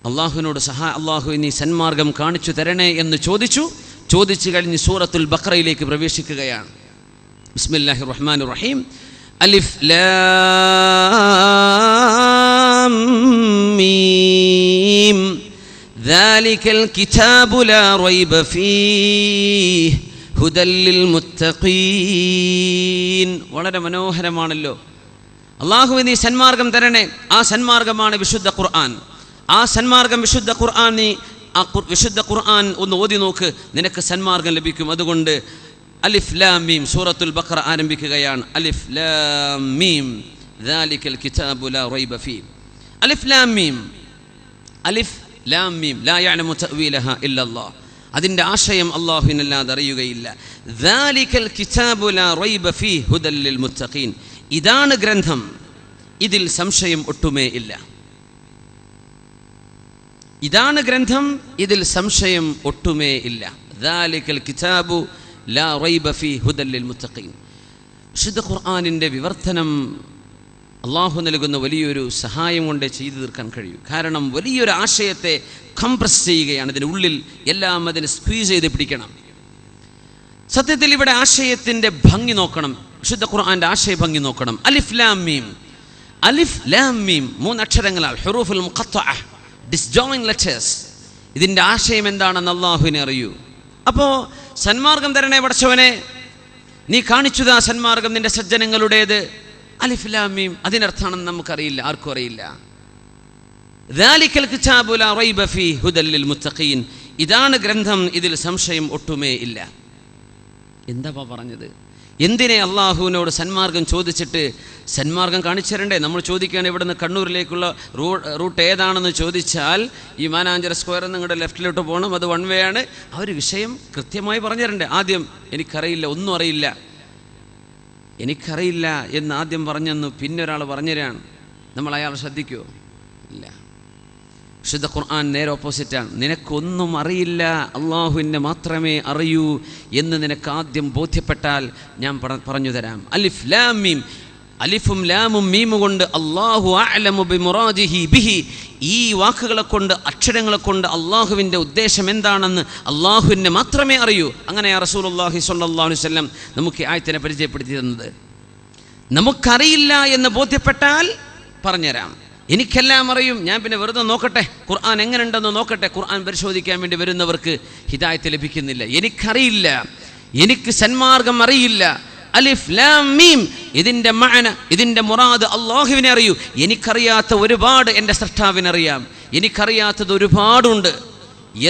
അള്ളാഹുവിനോട് അള്ളാഹു നീ സന്മാർഗം കാണിച്ചു തരണേ എന്ന് ചോദിച്ചു കഴിഞ്ഞ് സൂറത്തുൽ ബഖറയിലേക്ക് പ്രവേശിക്കുകയാണ്. ബിസ്മില്ലാഹിർ റഹ്മാനിർ റഹീം. അലിഫ് ലാം മീം ദാലികൽ കിതാബു ലാ റൈബ ഫീഹി ഹുദൽ ലിൽ മുത്തഖീൻ. വളരെ മനോഹരമാണല്ലോ. അള്ളാഹുവേ നീ സന്മാർഗം തരണേ. ആ സന്മാർഗമാണ് വിശുദ്ധ ഖുർആൻ. ആ സന്മാർഗം വിശുദ്ധ ഖുർആൻ, നീ ആ വിശുദ്ധ ഖുർആൻ ഒന്ന് ഓതി നോക്ക്, നിനക്ക് സന്മാർഗം ലഭിക്കും. അതുകൊണ്ട് അലിഫ് ലാം മീം സൂറത്തുൽ ബഖറ ആരംഭിക്കുകയാണ്. അലിഫ് ലാം മീം ദാലികൽ കിതാബു ലാ റൈബ ഫീഹി. അലിഫ് ലാം മീം, അലിഫ് ലാം മീം ലാ യഅലമു തഅ്വീലഹാ ഇല്ലല്ലാഹ്. അതിൻ്റെ ആശയം അല്ലാഹുവിനല്ലാതെ അറിയുകയില്ല. ദാലികൽ കിതാബു ലാ റൈബ ഫീഹി ഹുദൽ ലിൽ മുത്തഖീൻ. ഇതാണ് ഗ്രന്ഥം, ഇതിൽ സംശയം ഒട്ടുമേ ഇല്ല. ഇതാണ് ഗ്രന്ഥം, ഇതിൽ സംശയം ഒട്ടുമേ ഇല്ല. ദാലികൽ കിതാബു ലാ റൈബ ഫീഹി ഹുദൽ ലിൽ മുത്തഖീൻ. വിശുദ്ധ ഖുർആനിൻ്റെ വിവർത്തനം അള്ളാഹു നൽകുന്ന വലിയൊരു സഹായം കൊണ്ട് ചെയ്തു തീർക്കാൻ കഴിയും. കാരണം വലിയൊരു ആശയത്തെ കംപ്രസ് ചെയ്യുകയാണ്. ഇതിനുള്ളിൽ എല്ലാം അതിനെ സ്ക്വീസ് ചെയ്ത് പിടിക്കണം. സത്യത്തിൽ ഇവിടെ ആശയത്തിൻ്റെ ഭംഗി നോക്കണം, വിശുദ്ധ ഖുർആൻ്റെ ആശയ ഭംഗി നോക്കണം. അലിഫ് ലാം മീം, അലിഫ് ലാം മീം 3 അക്ഷരങ്ങളാൽ, ഹുറൂഫുൽ മുഖത്തഅ, ഡിസ്ജോയിൻറ്റ് ലെറ്റേഴ്സ്. ഇതിൻ്റെ ആശയം എന്താണെന്ന് അള്ളാഹുവിനെ അറിയൂ. അപ്പോൾ സന്മാർഗം തരണേ പടച്ചവനെ, നീ കാണിച്ചതാ സന്മാർഗം നിന്റെ സജ്ജനങ്ങളുടേത്. അലിഫ് ലാം മീം അതിനർത്ഥാണെന്ന് നമുക്കറിയില്ല, ആർക്കും അറിയില്ല. ദാലികൽ കിതാബു ലാ റൈബ ഫീഹി ഹുദൽ ലിൽ മുത്തഖീൻ. ഇതാണ് ഗ്രന്ഥം, ഇതിൽ സംശയം ഒട്ടുമേ ഇല്ല. എന്താ പറഞ്ഞത്? എന്തിനെ അള്ളാഹുവിനോട് സന്മാർഗം ചോദിച്ചിട്ട് സന്മാർഗം കാണിച്ചു തരണ്ടേ? നമ്മൾ ചോദിക്കുകയാണ് ഇവിടുന്ന് കണ്ണൂരിലേക്കുള്ള റൂട്ട് ഏതാണെന്ന് ചോദിച്ചാൽ ഈ മാനാഞ്ചിറ സ്ക്വയറിൽ നിന്ന് നിങ്ങളുടെ ലെഫ്റ്റിലോട്ട് പോകണം, അത് 1 വേ ആണ്. അവർ വിഷയം കൃത്യമായി പറഞ്ഞു തരണ്ടേ? ആദ്യം എനിക്കറിയില്ല, ഒന്നും അറിയില്ല, എനിക്കറിയില്ല എന്ന് ആദ്യം പറഞ്ഞെന്നു പിന്നെ ഒരാൾ പറഞ്ഞുതരാണ്. നമ്മൾ അയാൾ ശ്രദ്ധിക്കുമോ? ഇല്ല. വിശുദ്ധ ഖുർആൻ നേരെ ഓപ്പോസിറ്റാണ്. നിനക്കൊന്നും അറിയില്ല, അള്ളാഹുവിനെ മാത്രമേ അറിയൂ എന്ന് നിനക്ക് ആദ്യം ബോധ്യപ്പെട്ടാൽ ഞാൻ പറഞ്ഞു തരാം. അലിഫ് ലാം മീം, അലിഫും ലാമും മീമും കൊണ്ട് അല്ലാഹു അഅലമു ബിമുറാദിഹി ബിഹി. ഈ വാക്കുകളെ കൊണ്ട്, അക്ഷരങ്ങളെ കൊണ്ട് അള്ളാഹുവിൻ്റെ ഉദ്ദേശം എന്താണെന്ന് അള്ളാഹുവിനെ മാത്രമേ അറിയൂ. അങ്ങനെ റസൂലുള്ളാഹി സ്വല്ലല്ലാഹു അലൈഹി വസല്ലം നമുക്ക് ഈ ആയത്തിനെ പരിചയപ്പെടുത്തി തന്നത്. നമുക്കറിയില്ല എന്ന് ബോധ്യപ്പെട്ടാൽ പറഞ്ഞുതരാം. എനിക്കെല്ലാം അറിയും, ഞാൻ പിന്നെ വെറുതെ നോക്കട്ടെ ഖുർആൻ എങ്ങനെയുണ്ടെന്ന് നോക്കട്ടെ. ഖുർആൻ പരിശോധിക്കാൻ വേണ്ടി വരുന്നവർക്ക് ഹിദായത്ത് ലഭിക്കുന്നില്ല. എനിക്കറിയില്ല, എനിക്ക് സന്മാർഗം അറിയില്ല. അലിഫ് ലാം മീം, ഇതിൻ്റെ മഅന, ഇതിൻ്റെ മുറാദ് അള്ളാഹുവിനെ അറിയൂ. എനിക്കറിയാത്ത ഒരുപാട് എൻ്റെ സൃഷ്ടാവിനറിയാം, എനിക്കറിയാത്തത് ഒരുപാടുണ്ട്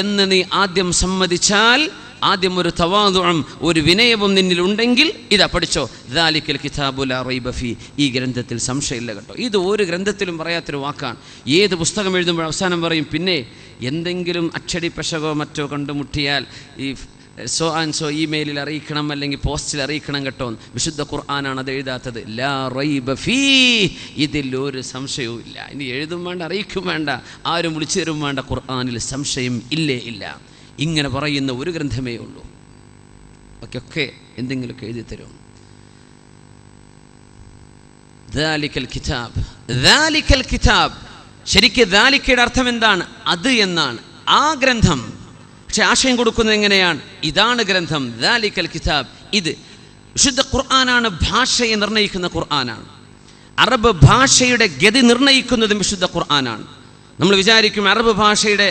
എന്ന് നീ ആദ്യം സമ്മതിച്ചാൽ, ആദ്യം ഒരു തവാദുഉം ഒരു വിനയവും നിന്നിലുണ്ടെങ്കിൽ, ഇതാ പഠിച്ചോ, ദാലികൽ കിതാബു ലാ റൈബ ഫീഹി. ഈ ഗ്രന്ഥത്തിൽ സംശയമില്ല കേട്ടോ. ഇത് ഒരു ഗ്രന്ഥത്തിലും പറയാത്തൊരു വാക്കാണ്. ഏത് പുസ്തകം എഴുതുമ്പോൾ അവസാനം പറയും, പിന്നെ എന്തെങ്കിലും അച്ചടി പെശകോ മറ്റോ കണ്ടുമുട്ടിയാൽ ഈ സോ ആൻഡ് സോ ഇമെയിലിൽ അറിയിക്കണം, അല്ലെങ്കിൽ പോസ്റ്റിൽ അറിയിക്കണം കേട്ടോ. വിശുദ്ധ ഖുർആനാണ് അത് എഴുതാത്തത്. ലാ റൈബ ഫീഹി, ഇതിൽ ഒരു സംശയവും ഇല്ല. ഇനി എഴുതും വേണ്ട, അറിയിക്കും വേണ്ട, ആരും വിളിച്ചു തരും വേണ്ട. ഖുർആനിൽ സംശയം ഇല്ലേ ഇല്ല. ഇങ്ങനെ പറയുന്ന ഒരു ഗ്രന്ഥമേ ഉള്ളൂ. ഒക്കെ എന്തെങ്കിലുമൊക്കെ എഴുതി തരും. ദാലികൽ കിതാബ്, ദാലികൽ കിതാബ്. ശരിക്ക് ദാലിക്കയുടെ അർത്ഥം എന്താണ്? അത് എന്നാണ്. ആ ഗ്രന്ഥം. പക്ഷെ ആശയം കൊടുക്കുന്നത് എങ്ങനെയാണ്? ഇതാണ് ഗ്രന്ഥം, ദാലികൽ കിതാബ്. ഇത് വിശുദ്ധ ഖുർആനാണ്, ഭാഷയെ നിർണ്ണയിക്കുന്ന ഖുർആനാണ്. അറബ് ഭാഷയുടെ ഗതി നിർണ്ണയിക്കുന്നതും വിശുദ്ധ ഖുർആനാണ്. നമ്മൾ വിചാരിക്കും അറബ് ഭാഷയുടെ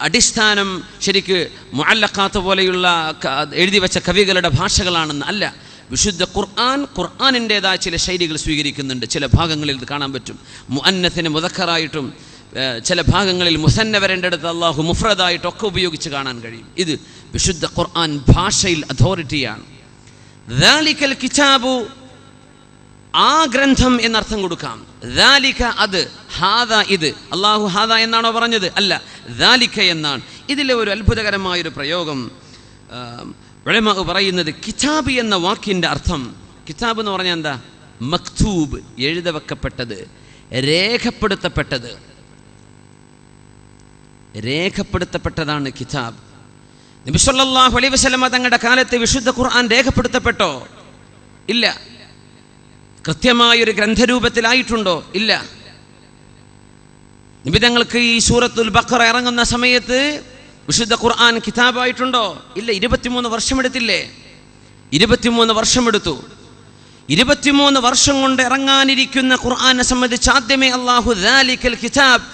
അടിസ്ഥാനം ശരിക്ക് മുഅല്ലഖാത്ത് പോലെയുള്ള എഴുതി വെച്ച കവികളുടെ ഭാഷകളാണെന്ന് അല്ല. വിശുദ്ധ ഖുർആനിൻ്റെതായ ചില ശൈലികൾ സ്വീകരിക്കുന്നുണ്ട്. ചില ഭാഗങ്ങളിൽ ഇത് കാണാൻ പറ്റും. മുഅന്നസിനെ മുദക്കറായിട്ടും ചില ഭാഗങ്ങളിൽ മുസന്ന വരേണ്ടടുത്ത് അള്ളാഹു മുഫ്രദായിട്ടൊക്കെ ഉപയോഗിച്ച് കാണാൻ കഴിയും. ഇത് വിശുദ്ധ ഖുർആൻ ഭാഷയിൽ അതോറിറ്റിയാണ്. ദാലിക്കൽ കിതാബു, ആ ഗ്രന്ഥം എന്നർത്ഥം കൊടുക്കാം. ദാലിക അത്, ഹാദ ഇത്. അള്ളാഹു ഹാദ എന്നാണോ പറഞ്ഞത്? അല്ല, ദാലിക എന്നാണ്. ഇതിലെ ഒരു അത്ഭുതകരമായൊരു പ്രയോഗം ഉലമാ പറയുന്നത്, കിതാബ് എന്ന വാക്കിൻ്റെ അർത്ഥം, കിതാബ് എന്ന് പറഞ്ഞാൽ എന്താ? മക്തൂബ്, എഴുതവെക്കപ്പെട്ടത്, രേഖപ്പെടുത്തപ്പെട്ടത്. രേഖപ്പെടുത്തപ്പെട്ടതാണ് കിതാബ്. നബി സല്ലല്ലാഹു അലൈഹി വസല്ലമ തങ്ങളുടെ കാലത്ത് വിശുദ്ധ ഖുർആൻ രേഖപ്പെടുത്തപ്പെട്ടോ? ഇല്ല. കൃത്യമായൊരു ഗ്രന്ഥരൂപത്തിലായിട്ടുണ്ടോ? ഇല്ല. നബി തങ്ങൾക്ക് ഈ സൂറത്തുൽ ബഖറ ഇറങ്ങുന്ന സമയത്ത് വിശുദ്ധ ഖുർആൻ കിതാബായിട്ടുണ്ടോ? ഇല്ല. 23 വർഷമെടുത്തില്ലേ? 23 വർഷമെടുത്തു. 23 വർഷം കൊണ്ട് ഇറങ്ങാനിരിക്കുന്ന ഖുർആനെ സംബന്ധിച്ച് ആദ്യമേ അല്ലാഹു ദാലിക്കൽ കിതാബ്,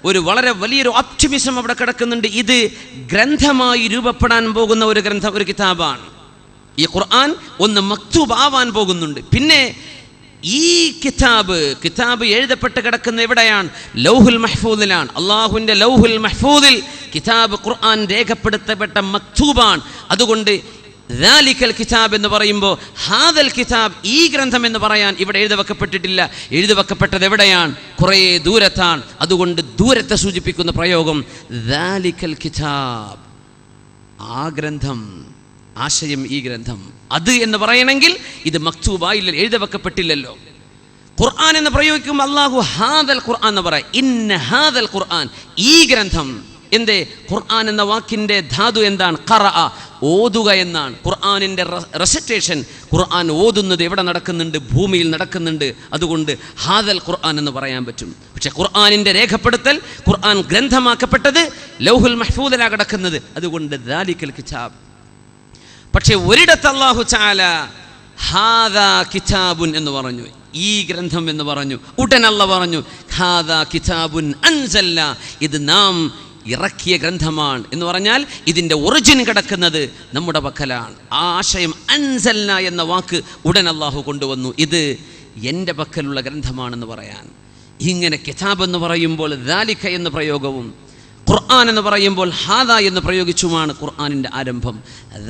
ഒരു വളരെ വലിയൊരു ഓപ്റ്റിമിസം അവിടെ കിടക്കുന്നുണ്ട്. ഇത് ഗ്രന്ഥമായി രൂപപ്പെടാൻ പോകുന്ന ഒരു കിതാബാണ്. ഈ ഖുർആൻ ഒന്ന് മക്തൂബ് ആവാൻ പോകുന്നുണ്ട്. പിന്നെ ഈ കിതാബ് എഴുതപ്പെട്ട് കിടക്കുന്ന എവിടെയാണ്? ലൗഹുൽ മഹ്ഫൂദിലാണ്. അള്ളാഹുവിൻ്റെ ലൗഹുൽ മഹ്ഫൂദിൽ കിതാബ് ഖുർആൻ രേഖപ്പെടുത്തപ്പെട്ട മക്തൂബാണ്. അതുകൊണ്ട് ദാലിക്കൽ കിതാബ് എന്ന് പറയുമ്പോൾ ഹാദൽ കിതാബ്, ഈ ഗ്രന്ഥം എന്ന് പറയാൻ ഇവിടെ എഴുതവെക്കപ്പെട്ടിട്ടില്ല. എഴുതവെക്കപ്പെട്ടത് എവിടെയാണ്? കുറേ ദൂരത്താണ്. അതുകൊണ്ട് ദൂരത്തെ സൂചിപ്പിക്കുന്ന പ്രയോഗം ദാലിക്കൽ കിതാബ്, ആ ഗ്രന്ഥം, ആശയം ഈ ഗ്രന്ഥം. അത് എന്ന് പറയണമെങ്കിൽ ഇത് മക്തൂബായില്ല, എഴുതവെക്കപ്പെട്ടില്ലല്ലോ. ഖുർആൻ എന്ന് പ്രയോഗിക്കുമ്പോൾ അല്ലാഹു ഹാദൽ ഖുർആൻ എന്ന് പറയാം. ഇന്ന ഹാദൽ ഖുർആൻ, ഈ ഗ്രന്ഥം. എന്തേ? ഖുർആൻ എന്ന വാക്കിൻ്റെ ധാതു എന്താണ്? ഖറഅ, ഓതുക എന്നാണ്. ഖുർആനിൻ്റെ റെസിറ്റേഷൻ, ഖുർആൻ ഓതുന്നത് എവിടെ നടക്കുന്നുണ്ട്? ഭൂമിയിൽ നടക്കുന്നുണ്ട്. അതുകൊണ്ട് ഹാദൽ ഖുർആൻ എന്ന് പറയാൻ പറ്റും. പക്ഷെ ഖുർആനിൻ്റെ രേഖപ്പെടുത്തൽ, ഖുർആൻ ഗ്രന്ഥമാക്കപ്പെട്ടത് ലൗഹുൽ മഹ്ഫൂദിലാണ് കിടക്കുന്നത്. അതുകൊണ്ട് ദാലിക്കൽ കിതാബ്. പക്ഷെ ഒരിടത്ത് അല്ലാഹു തആല ഹാദാ കിതാബുൻ എന്ന് പറഞ്ഞു, ഈ ഗ്രന്ഥം എന്ന് പറഞ്ഞു. ഉടൻ അല്ലാഹു പറഞ്ഞു ഹാദാ കിതാബുൻ അൻസൽനാ, ഇത് നാം ഇറക്കിയ ഗ്രന്ഥമാണ് എന്ന് പറഞ്ഞാൽ ഇതിൻ്റെ ഒറിജിൻ കിടക്കുന്നത് നമ്മുടെ പക്കലാണ്. ആ ആശയം അൻസൽന എന്ന വാക്ക് ഉടൻ അല്ലാഹു കൊണ്ടുവന്നു. ഇത് എൻ്റെ പക്കലുള്ള ഗ്രന്ഥമാണെന്ന് പറയാൻ. ഇങ്ങനെ കിതാബ് എന്ന് പറയുമ്പോൾ ദാലിക എന്ന പ്രയോഗവും ഖുർആൻ എന്ന് പറയുമ്പോൾ ഹാദാ എന്ന് പ്രയോഗിച്ചുമാണ് ഖുർആനിൻ്റെ ആരംഭം.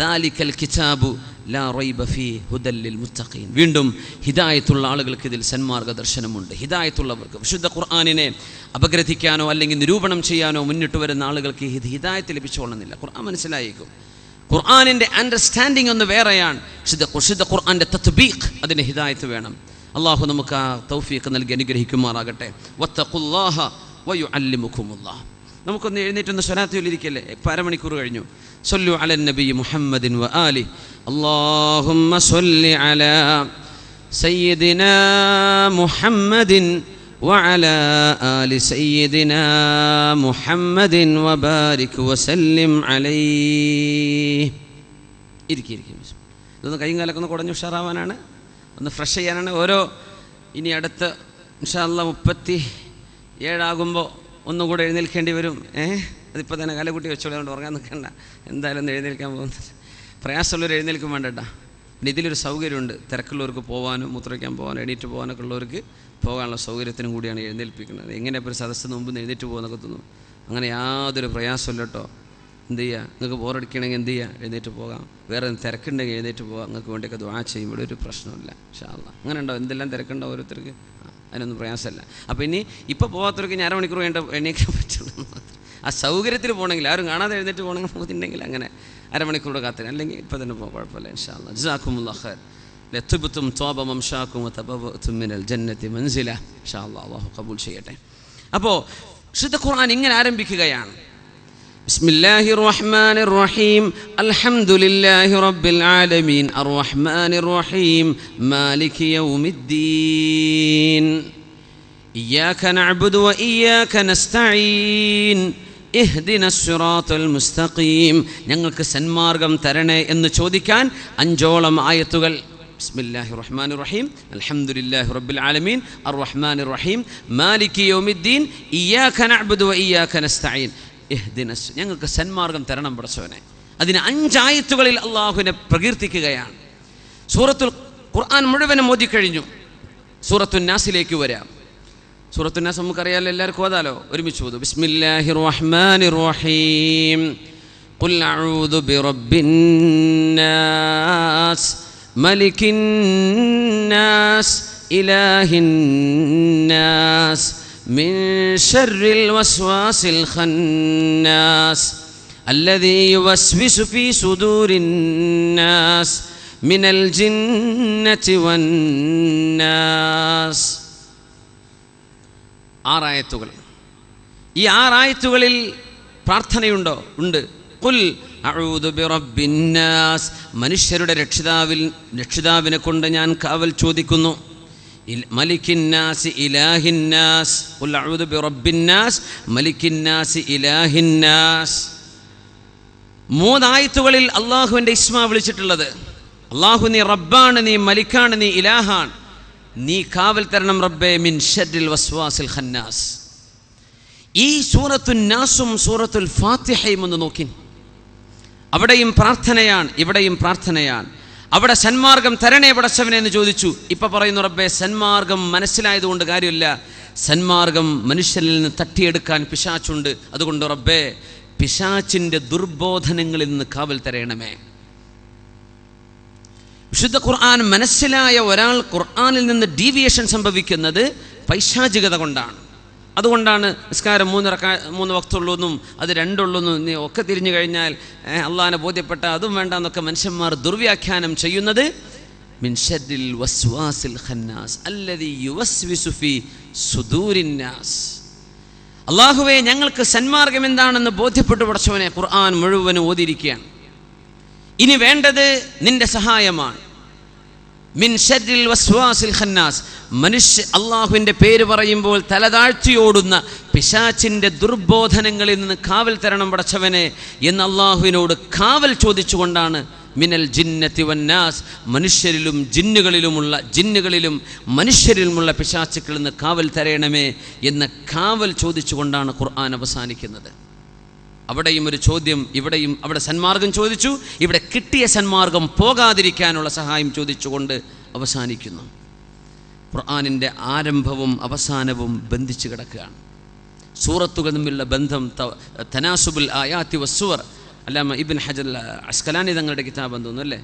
ദാലിക്കൽ കിതാബു ലാ റൈബ ഫീ ഹുദൽ ലിൽ മുത്തഖീൻ. വീണ്ടും ഹിദായത്തുള്ള ആളുകൾക്ക് ഇതിൽ സന്മാർഗ ദർശനമുണ്ട്. ഹിദായത്തുള്ളവർക്ക്, വിശുദ്ധ ഖുർആനിനെ അപഗ്രഥിക്കാനോ അല്ലെങ്കിൽ നിരൂപണം ചെയ്യാനോ മുന്നിട്ട് വരുന്ന ആളുകൾക്ക് ഹിദായത്ത് ലഭിച്ചോളുന്നില്ല. ഖുർആൻ മനസ്സിലായിരിക്കും. ഖുർആനിൻ്റെ അണ്ടർസ്റ്റാൻഡിങ് ഒന്ന് വേറെയാണ്. വിശുദ്ധ ഖുർആൻ്റെ തത്ബീഖ്, അതിന് ഹിദായത്ത് വേണം. അള്ളാഹു നമുക്ക് ആ തൗഫീഖ് നൽകി അനുഗ്രഹിക്കുമാറാകട്ടെ. വത്തഖുല്ലാഹ വയുഅല്ലിമുകുമുല്ലാഹ്. നമുക്കൊന്ന് എഴുന്നേറ്റൊന്ന് സ്വലാത്ത് ചൊല്ലിയിരിക്കല്ലേ? ഇപ്പോൾ അരമണിക്കൂർ കഴിഞ്ഞു. സല്ലു അലൻ നബി മുഹമ്മദിൻ വ ആലി. അല്ലാഹുമ്മ സല്ലി അലാ സയ്യിദിനാ മുഹമ്മദിൻ വഅലാ ആലി സയ്യിദിനാ മുഹമ്മദിൻ വബാരിക് വസല്ലിം അലൈഹി. ഇരിക്കും. ഇതൊന്ന് കൈയും കാലൊക്കെ ഒന്ന് കുടഞ്ഞ് ഉഷാറാവാനാണ്, ഒന്ന് ഫ്രഷ് ചെയ്യാനാണ്. ഇനി അടുത്ത ഇൻഷാ അല്ലാഹ് 37 ആകുമ്പോൾ ഒന്നുകൂടെ എഴുന്നേൽക്കേണ്ടി വരും. അതിപ്പോൾ തന്നെ കാലക്കുട്ടി വെച്ചോളൂണ്ട്, ഉറങ്ങാൻ നിൽക്കണ്ട. എന്തായാലും ഒന്ന് എഴുന്നേൽക്കാൻ പോകുന്നത് പ്രയാസമുള്ളവർ എഴുന്നേൽക്കും വേണ്ടട്ടാ. പിന്നെ ഇതിലൊരു സൗകര്യമുണ്ട്, തിരക്കുള്ളവർക്ക് പോകാനും മൂത്രയ്ക്കാൻ പോകാനും എണീറ്റ് പോകാനൊക്കെ ഉള്ളവർക്ക് പോകാനുള്ള സൗകര്യത്തിനും കൂടിയാണ് എഴുന്നേൽപ്പിക്കുന്നത്. എങ്ങനെയപ്പോൾ ഒരു സദസ്സിന് മുമ്പ് എഴുന്നേറ്റ് പോകുന്നൊക്കെ തോന്നും. അങ്ങനെ യാതൊരു പ്രയാസമില്ല കേട്ടോ. എന്ത് ചെയ്യുക? നിങ്ങൾക്ക് ബോറടിക്കണമെങ്കിൽ എന്ത് ചെയ്യുക? എഴുന്നേറ്റ് പോകാം. വേറെ തിരക്കുണ്ടെങ്കിൽ എഴുന്നേറ്റ് പോകാം. നിങ്ങൾക്ക് വേണ്ടിയൊക്കെ ദുആ ചെയ്യും. ഇവിടെ ഒരു പ്രശ്നമില്ല ഇൻഷാ അല്ലാഹ്. അങ്ങനെ ഉണ്ടാവും, എന്തെല്ലാം തിരക്കുണ്ടാവും ഓരോരുത്തർക്ക്. അതിനൊന്നും പ്രയാസമല്ല. അപ്പോൾ ഇപ്പോൾ പോകാത്തവർക്ക് ഞാൻ അരമണിക്കൂർ എണീക്കാൻ പറ്റുള്ളൂ. ആ സൗകര്യത്തിൽ പോകണമെങ്കിൽ, ആരും കാണാതെ എഴുന്നേറ്റ് പോകണമെങ്കിൽ പോകുന്നുണ്ടെങ്കിൽ അങ്ങനെ അരമണിക്കൂറുടെ കാത്തിന്, അല്ലെങ്കിൽ ഇപ്പോൾ തന്നെ പോകാം, കുഴപ്പമില്ല ഇൻഷാ അല്ലാഹ്. ജസാക്കുമുല്ലാഹ് ഖൈർ. ലത്തുബ്തും ത്വാബ മംശാക്കും വതബവ്തും മിനൽ ജന്നതി മൻസില. ഇൻഷാ അല്ലാഹ് അല്ലാഹു ഖബൂൽ ചെയ്യട്ടെ. അപ്പോൾ വിശുദ്ധ ഖുർആൻ ഇങ്ങനെ ആരംഭിക്കുകയാണ്. ബിസ്മില്ലാഹിർ റഹ്മാനിർ റഹീം. അൽഹംദുലില്ലാഹി റബ്ബിൽ ആലമീൻ അർറഹ്മാനിർ റഹീം മാലികി യൗമിദ്ദീൻ ഇയ്യാക നഅ്ബുദു വ ഇയ്യാക നസ്തഈൻ ഇഹ്ദിനസ് സിറാത്തൽ മുസ്തഖീം. ഞങ്ങൾക്ക് സന്മാർഗം തരണേ എന്ന് ചോദിക്കാൻ 5ഓളം ആയത്തുകൾ. ബിസ്മില്ലാഹിർ റഹ്മാനിർ റഹീം അൽഹംദുലില്ലാഹി റബ്ബിൽ ആലമീൻ അർറഹ്മാനിർ റഹീം മാലികി യൗമിദ്ദീൻ ഇയ്യാക നഅ്ബുദു വ ഇയ്യാക നസ്തഈൻ ഇഹ്ദിനസ്. ഞങ്ങൾക്ക് സന്മാർഗം തരണം പടച്ചവനെ. അതിന് 5 ആയത്തുകളിൽ അള്ളാഹുവിനെ പ്രകീർത്തിക്കുകയാണ്. സൂറത്തുൽ ഖുർആൻ മുഴുവനും ഓതിക്കഴിഞ്ഞു. സൂറത്തുൻ നാസിലേക്ക് വരാം. സൂറത്തുൻ നാസ് നമുക്കറിയാമല്ലോ, എല്ലാവർക്കും ഓതാലോ. ഒരുമിച്ച് ഓതും. ബിസ്മില്ലാഹിർ റഹ്മാനിർ റഹീം ഖുൽ അഊദു ബിറബ്ബിൻ നാസ് മലിക്കിൻ നാസ് ഇലാഹിൻ നാസ് മിൻ ശർറിൽ വസ്വാസിൽ ഖന്നാസ് അല്ലദീ യുവസ്വിസു ഫീ സുദൂരിൻ നാസ് മിനൽ ജിന്നതി വന്നാസ്. 6 ആയത്തുകൾ. ഈ 6 ആയത്തുകളിൽ പ്രാർത്ഥനയുണ്ടോ? ഉണ്ട്. ഖുൽ അഊദു ബിറബ്ബിന്നാസ്, മനുഷ്യരുടെ രക്ഷിതാവിനെ കൊണ്ട് ഞാൻ കാവൽ ചോദിക്കുന്നു. മലിക്കിന്നാസ് ഇലാഹിന്നാസ്. ഖുൽ അഊദു ബിറബ്ബിന്നാസ് മലിക്കിന്നാസ് ഇലാഹിന്നാസ്. 3 ആയത്തുകളിൽ അള്ളാഹുവിൻ്റെ ഇസ്മാ വിളിച്ചിട്ടുള്ളത്. അള്ളാഹു നീ റബ്ബാണ്, നീ മലിക്കാണ്, നീ ഇലാഹാണ്, നീ കാവൽ തരണം റബ്ബേ മിൻ ശർറിൽ വസ്വാസിൽ ഖന്നാസ്. ഈ സൂറത്തുൻ നാസും സൂറത്തുൽ ഫാത്തിഹയും ഒന്ന് നോക്കി. അവിടെയും പ്രാർത്ഥനയാണ്, ഇവിടെയും പ്രാർത്ഥനയാണ്. അവിടെ സന്മാർഗം തരണേ പടച്ചവനെ എന്ന് ചോദിച്ചു. ഇപ്പൊ പറയുന്നു റബ്ബേ സന്മാർഗം മനസ്സിലായതുകൊണ്ട് കാര്യമില്ല, സന്മാർഗം മനുഷ്യരിൽ നിന്ന് തട്ടിയെടുക്കാൻ പിശാച്ചുണ്ട്. അതുകൊണ്ട് റബ്ബേ പിശാച്ചിന്റെ ദുർബോധനങ്ങളിൽ നിന്ന് കാവൽ തരണമേ. വിശുദ്ധ ഖുർആൻ മനസ്സിലായ ഒരാൾ ഖുർആനിൽ നിന്ന് ഡീവിയേഷൻ സംഭവിക്കുന്നത് പൈശാചികത കൊണ്ടാണ്. അതുകൊണ്ടാണ് നിസ്കാരം 3 വക്തുള്ളൂന്നും അത് 2 ഉള്ളൂന്നും നീ ഒക്കെ തിരിഞ്ഞു കഴിഞ്ഞാൽ അള്ളാഹിനെ ബോധ്യപ്പെട്ട അതും വേണ്ട എന്നൊക്കെ മനുഷ്യന്മാർ ദുർവ്യാഖ്യാനം ചെയ്യുന്നത്. മിൻ ശർറിൽ വസ്വാസിൽ ഖന്നാസ് അല്ലദീ യുവസ്വിസു ഫീ സുദൂരിൻ നാസ്. അള്ളാഹുവേ ഞങ്ങൾക്ക് സന്മാർഗം എന്താണെന്ന് ബോധ്യപ്പെട്ടു പടച്ചവനെ ഖുർആൻ മുഴുവനും ഓതിയിരിക്കുകയാണ്. ഇനി വേണ്ടത് നിന്റെ സഹായമാണ്. മിൻ ശർറിൽ വസ്വാസിൽ ഖന്നാസ്, അള്ളാഹുവിൻ്റെ പേര് പറയുമ്പോൾ തലതാഴ്ത്തിയോടുന്ന പിശാച്ചിൻ്റെ ദുർബോധനങ്ങളിൽ നിന്ന് കാവൽ തരണം പടച്ചവനെ എന്ന് അള്ളാഹുവിനോട് കാവൽ ചോദിച്ചുകൊണ്ടാണ് മിനൽ ജിന്നതി വന്നാസ്, മനുഷ്യരിലും ജിന്നുകളിലും മനുഷ്യരിലുമുള്ള പിശാചുക്കളിൽ നിന്ന് കാവൽ തരണമേ എന്ന കാവൽ ചോദിച്ചുകൊണ്ടാണ് ഖുർആൻ അവസാനിക്കുന്നത്. അവിടെയും ഒരു ചോദ്യം, ഇവിടെയും അവിടെ സന്മാർഗം ചോദിച്ചു, ഇവിടെ കിട്ടിയ സന്മാർഗം പോകാതിരിക്കാനുള്ള സഹായം ചോദിച്ചുകൊണ്ട് അവസാനിക്കുന്നു. ഖുർആനിൻ്റെ ആരംഭവും അവസാനവും ബന്ധിച്ചു കിടക്കുകയാണ്. സൂറത്തുകൾ തമ്മിലുള്ള ബന്ധം തനാസുബുൽ ആയാത്തി വസ്സുവർ, അല്ലാമ ഇബ്ൻ ഹജർ അസ്കലാനി തങ്ങളുടെ കിതാബ് തോന്നുന്നു അല്ലേ,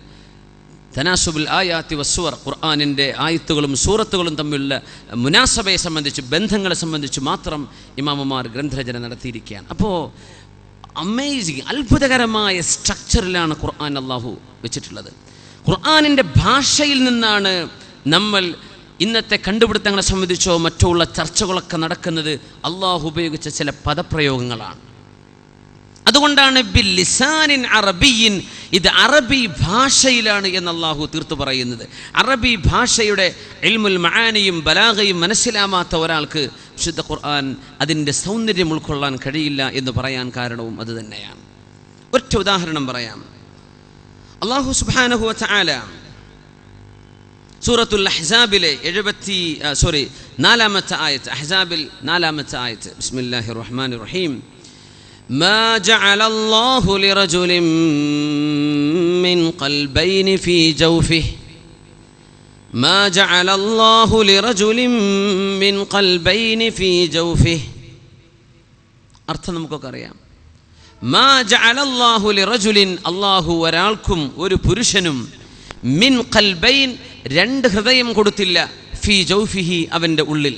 തനാസുബുൽ ആയാത്തി വസ്സുവർ, ഖുർആനിൻ്റെ ആയത്തുകളും സൂറത്തുകളും തമ്മിലുള്ള മുനാസബയെ സംബന്ധിച്ച്, ബന്ധങ്ങളെ സംബന്ധിച്ച് മാത്രം ഇമാമുമാർ ഗ്രന്ഥരചന നടത്തിയിരിക്കുകയാണ്. അപ്പോൾ അമേസിങ്, അത്ഭുതകരമായ സ്ട്രക്ചറിലാണ് ഖുർആൻ അള്ളാഹു വെച്ചിട്ടുള്ളത്. ഖുർആനിൻ്റെ ഭാഷയിൽ നിന്നാണ് നമ്മൾ ഇന്നത്തെ കണ്ടുപിടുത്തങ്ങളെ സംബന്ധിച്ചോ മറ്റോ ഉള്ള ചർച്ചകളൊക്കെ നടക്കുന്നത്. അള്ളാഹു ഉപയോഗിച്ച ചില പദപ്രയോഗങ്ങളാണ്. അതുകൊണ്ടാണ് ബിൽ ലിസാനിൻ അറബിയിൻ, ഇത് അറബി ഭാഷയിലാണ് എന്ന് അള്ളാഹു തീർത്തു പറയുന്നത്. അറബി ഭാഷയുടെ ഇൽമുൽ മആനിയും ബലാഗയും മനസ്സിലാവാത്ത ഒരാൾക്ക് വിശുദ്ധ ഖുർആൻ അതിൻ്റെ സൗന്ദര്യം ഉൾക്കൊള്ളാൻ കഴിയില്ല എന്ന് പറയാൻ കാരണവും അത് തന്നെയാണ്. ഒറ്റ ഉദാഹരണം പറയാം. അള്ളാഹു സുബ്ഹാനഹു വ തആല സൂറത്തുൽ അഹ്സാബിലെ 4-ാമത്തെ ആയത്ത്, അഹ്സാബിൽ 4-ാമത്തെ ആയത്ത്, ബിസ്മില്ലാഹിർ റഹ്മാനിർ റഹീം. ما جعل الله لرجل من قلبين في جوفه ما جعل الله لرجل من قلبين في جوفه. അർത്ഥം നമുക്കൊക്കെ അറിയാം. മാ ജഅല അല്ലാഹു ലിറജുലിൻ, അല്ലാഹു ഒരാൾക്കും ഒരു പുരുഷനും മിൻ ഖൽബൈൻ 2 ഹൃദയം കൊടുത്തില്ല, ഫീ ജൗഫിഹി അവൻ്റെ ഉള്ളിൽ.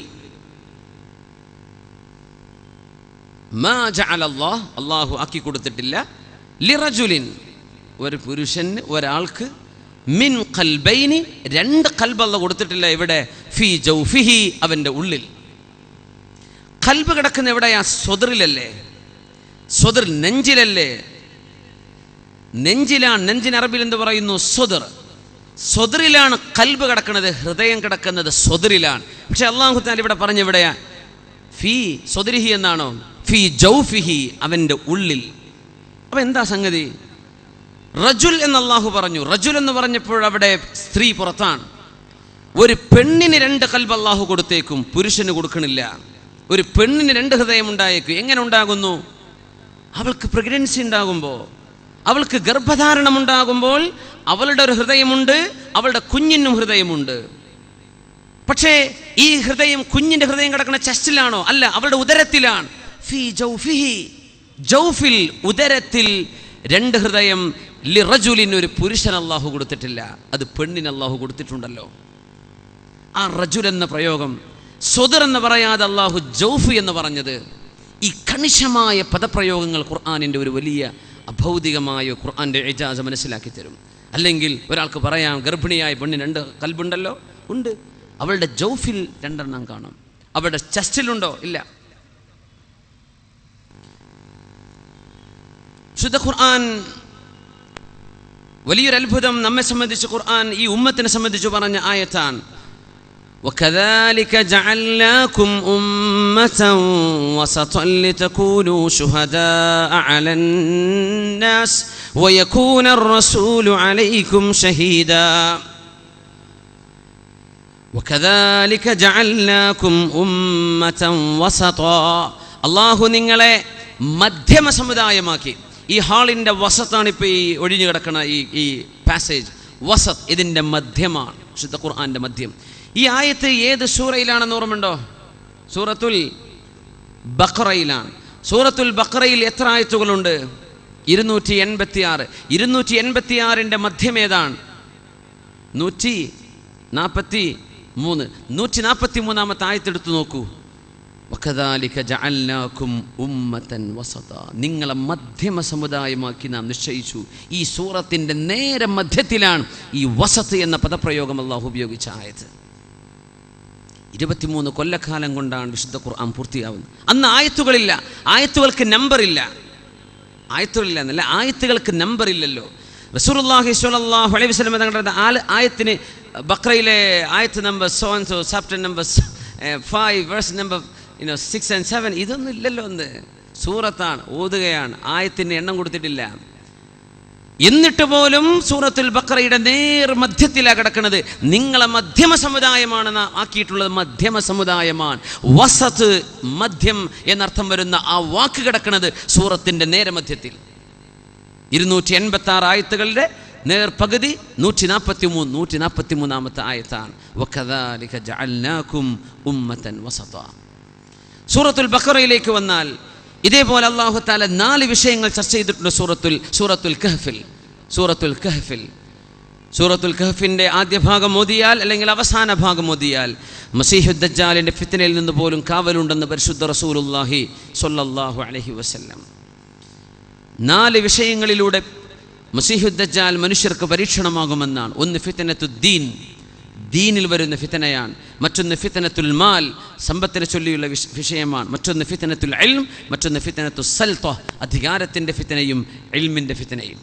മാ ജഅല അല്ലാഹ്, അല്ലാഹു ആക്കി കൊടുത്തിട്ടില്ല, ലിറജുലിൻ ഒരു പുരുഷന് ഒരാൾക്ക്, മിൻ ഖൽബൈനി 2 ഖൽബ് അല്ലാഹു കൊടുത്തിട്ടില്ല. ഇവിടെ ഫീ ജൗഫിഹി അവൻ്റെ ഉള്ളിൽ. ഖൽബ് കിടക്കുന്ന എവിടെയാ? സ്വദറിലല്ലേ? സ്വദർ നെഞ്ചിലല്ലേ? നെഞ്ചിലാണ്. നെഞ്ചിന് അറബിൽ എന്ത് പറയുന്നു? സ്വദർ. സ്വദറിലാണ് ഖൽബ് കിടക്കുന്നത്, ഹൃദയം കിടക്കുന്നത് സ്വദറിലാണ്. പക്ഷെ അല്ലാഹു തആല ഇവിടെ പറഞ്ഞ എവിടെയാ? ഫീ സ്വദരിഹി എന്നാണോ? ഫീ ജൗഫിഹി അവൻ്റെ ഉള്ളിൽ. അപ്പം എന്താ സംഗതി? റജുൽ എന്ന് അല്ലാഹു പറഞ്ഞു. റജുൽ എന്ന് പറഞ്ഞപ്പോൾ അവിടെ സ്ത്രീ പുറത്താണ്. ഒരു പെണ്ണിന് 2 ഖൽബ് അല്ലാഹു കൊടുത്തേക്കും, പുരുഷന് കൊടുക്കണില്ല. ഒരു പെണ്ണിന് 2 ഹൃദയം ഉണ്ടായേക്കും. എങ്ങനെ ഉണ്ടാകുന്നു? അവൾക്ക് പ്രഗ്നൻസി ഉണ്ടാകുമ്പോൾ, അവൾക്ക് ഗർഭധാരണം ഉണ്ടാകുമ്പോൾ അവളുടെ ഒരു ഹൃദയമുണ്ട്, അവളുടെ കുഞ്ഞിനും ഹൃദയമുണ്ട്. പക്ഷേ ഈ ഹൃദയം, കുഞ്ഞിന്റെ ഹൃദയം കിടക്കുന്ന ചെസ്റ്റിലാണോ? അല്ല, അവളുടെ ഉദരത്തിലാണ്. ഫീ ജൗഫിഹി, ജൗഫിൽ, ഉദരത്തിൽ 2 ഹൃദയം ലിറജുലിന് ഒരു പുരുഷൻ അള്ളാഹു കൊടുത്തിട്ടില്ല, അത് പെണ്ണിന് അള്ളാഹു കൊടുത്തിട്ടുണ്ടല്ലോ. ആ റജുൽ എന്ന പ്രയോഗം സ്വദർ എന്ന് പറയാതെ അള്ളാഹു ജൗഫ് എന്ന് പറഞ്ഞത്, ഈ കണിശമായ പദപ്രയോഗങ്ങൾ ഖുർആനിൻ്റെ ഒരു വലിയ അഭൗതികമായ ഖുർആൻ്റെ ഇജാസ മനസ്സിലാക്കി തരും. അല്ലെങ്കിൽ ഒരാൾക്ക് പറയാം ഗർഭിണിയായ പെണ്ണിന് 2 കൽബുണ്ടല്ലോ, ഉണ്ട്. അവളുടെ ജൗഫിൽ 2 എണ്ണം കാണും. അവളുടെ ചെസ്റ്റിലുണ്ടോ? ഇല്ല. ശുദ്ധ ഖുർആൻ വലിയൊരു അത്ഭുതം നമ്മെ സംബന്ധിച്ച്, ഖുർആൻ ഈ ഉമ്മത്തിനെ സംബന്ധിച്ച് പറഞ്ഞ ആയത്താണ്. وَكَذَلِكَ جَعَلْنَاكُمْ أُمَّةً وَسَطًا لِتَكُونُوا شُهَدَاءَ عَلَى النَّاسِ وَيَكُونَ الرَّسُولُ عَلَيْكُمْ شَهِيدًا وَكَذَلِكَ جَعَلْنَاكُمْ أُمَّةً وَسَطًا. അല്ലാഹു നിങ്ങളെ മധ്യമ സമുദായമാക്കി. ഈ ഹാളിൻ്റെ വസത്താണ് ഇപ്പോൾ ഈ ഒഴിഞ്ഞു കിടക്കുന്ന ഈ പാസേജ്. വസത്ത് ഇതിൻ്റെ മധ്യമാണ്, ശുദ്ധ ഖുർആൻ്റെ മധ്യം. ഈ ആയത്ത് ഏത് സൂറയിലാണെന്ന് ഓർമ്മയുണ്ടോ? സൂറത്തുൽ ബഖറയിലാണ്. സൂറത്തുൽ ബഖറയിൽ എത്ര ആയത്തുകളുണ്ട്? 286. 286ൻ്റെ മധ്യം ഏതാണ്? 143. 143ാമത്തെ ആയത്തെടുത്ത് നോക്കൂ. വകദാലിക ജഅൽനാകും ഉമ്മതൻ വസത. നിങ്ങളെ മധ്യമ സമുദായമാക്കി നാം നിശ്ചയിച്ചു. ഈ സൂറത്തിൻ്റെ നേരെ മധ്യത്തിലാണ് ഈ വസത്ത് എന്ന പദപ്രയോഗം അല്ലാഹു ഉപയോഗിച്ച ആയത്ത്. 23 കൊല്ലക്കാലം കൊണ്ടാണ് വിശുദ്ധ ഖുർആൻ പൂർത്തിയാവുന്നത്. അന്ന് ആയത്തുകളില്ല, ആയത്തുകൾക്ക് നമ്പറില്ല. ആയത്തുകളില്ല എന്നല്ല, ആയത്തുകൾക്ക് നമ്പറില്ലല്ലോ. റസൂലുള്ളാഹി സ്വല്ലല്ലാഹു അലൈഹി വസല്ലം തങ്ങളുടെ ആയത്തിന് ബഖറയിലെ ആയത്ത് number so and so, chapter number 5 verse number 6 and 7 ഇതൊന്നും ഇല്ലല്ലോ. എന്ന് സൂറത്താണ്, ഓതുകയാണ്, ആയത്തിന് എണ്ണം കൊടുത്തിട്ടില്ല. എന്നിട്ട് പോലും സൂറത്തുൽ ബഖറയുടെ നേർ മധ്യത്തിലാണ് കിടക്കുന്നത്. നിങ്ങളെ മധ്യമ സമുദായമാണ് ആക്കിയിട്ടുള്ളത്. മധ്യമ സമുദായമാണ്. വസത്ത്, മധ്യം എന്നർത്ഥം വരുന്ന ആ വാക്ക് കിടക്കുന്നത് സൂറത്തിൻ്റെ നേരെ മധ്യത്തിൽ. 286 ആയത്തുകളുടെ നേർപകുതി 143ാമത്തെ ആയത്താണ്. വകദാലിക ജഅൽനാകും ഉമ്മതൻ വസത. സൂറത്തുൽ ബഖറയിലേക്ക് വന്നാൽ ഇതേപോലെ അല്ലാഹു തആല 4 വിഷയങ്ങൾ ചർച്ച ചെയ്തിട്ടുണ്ട് സൂറത്തുൽ കഹ്ഫിൽ. സൂറത്തുൽ കഹ്ഫിൻ്റെ ആദ്യ ഭാഗം ഓതിയാൽ അല്ലെങ്കിൽ അവസാന ഭാഗം ഓതിയാൽ മസീഹുദ് ദജ്ജാലിൻ്റെ ഫിത്നയിൽ നിന്ന് പോലും കാവലുണ്ടെന്ന് പരിശുദ്ധ റസൂലുള്ളാഹി സ്വല്ലല്ലാഹു അലൈഹി വസല്ലം. 4 വിഷയങ്ങളിലൂടെ മസീഹുദ് ദജ്ജാൽ മനുഷ്യർക്ക് പരീക്ഷണമാകുമെന്നാണ്. ഒന്ന് ഫിത്നത്തുദ്ദീൻ, ദീനിൽ വരുന്ന ഫിത്നയാണ്. മറ്റൊന്ന് ഫിത്നത്തുൽ മാൽ, സമ്പത്തിനെ ചൊല്ലിയുള്ള വിഷയമാണ്. മറ്റൊന്ന് ഫിത്നത്തുൽ ഇൽം, മറ്റൊന്ന് ഫിത്നത്തു സൽത്ത, അധികാരത്തിൻ്റെ ഫിത്നയും ഇൽമിൻ്റെ ഫിത്നയും.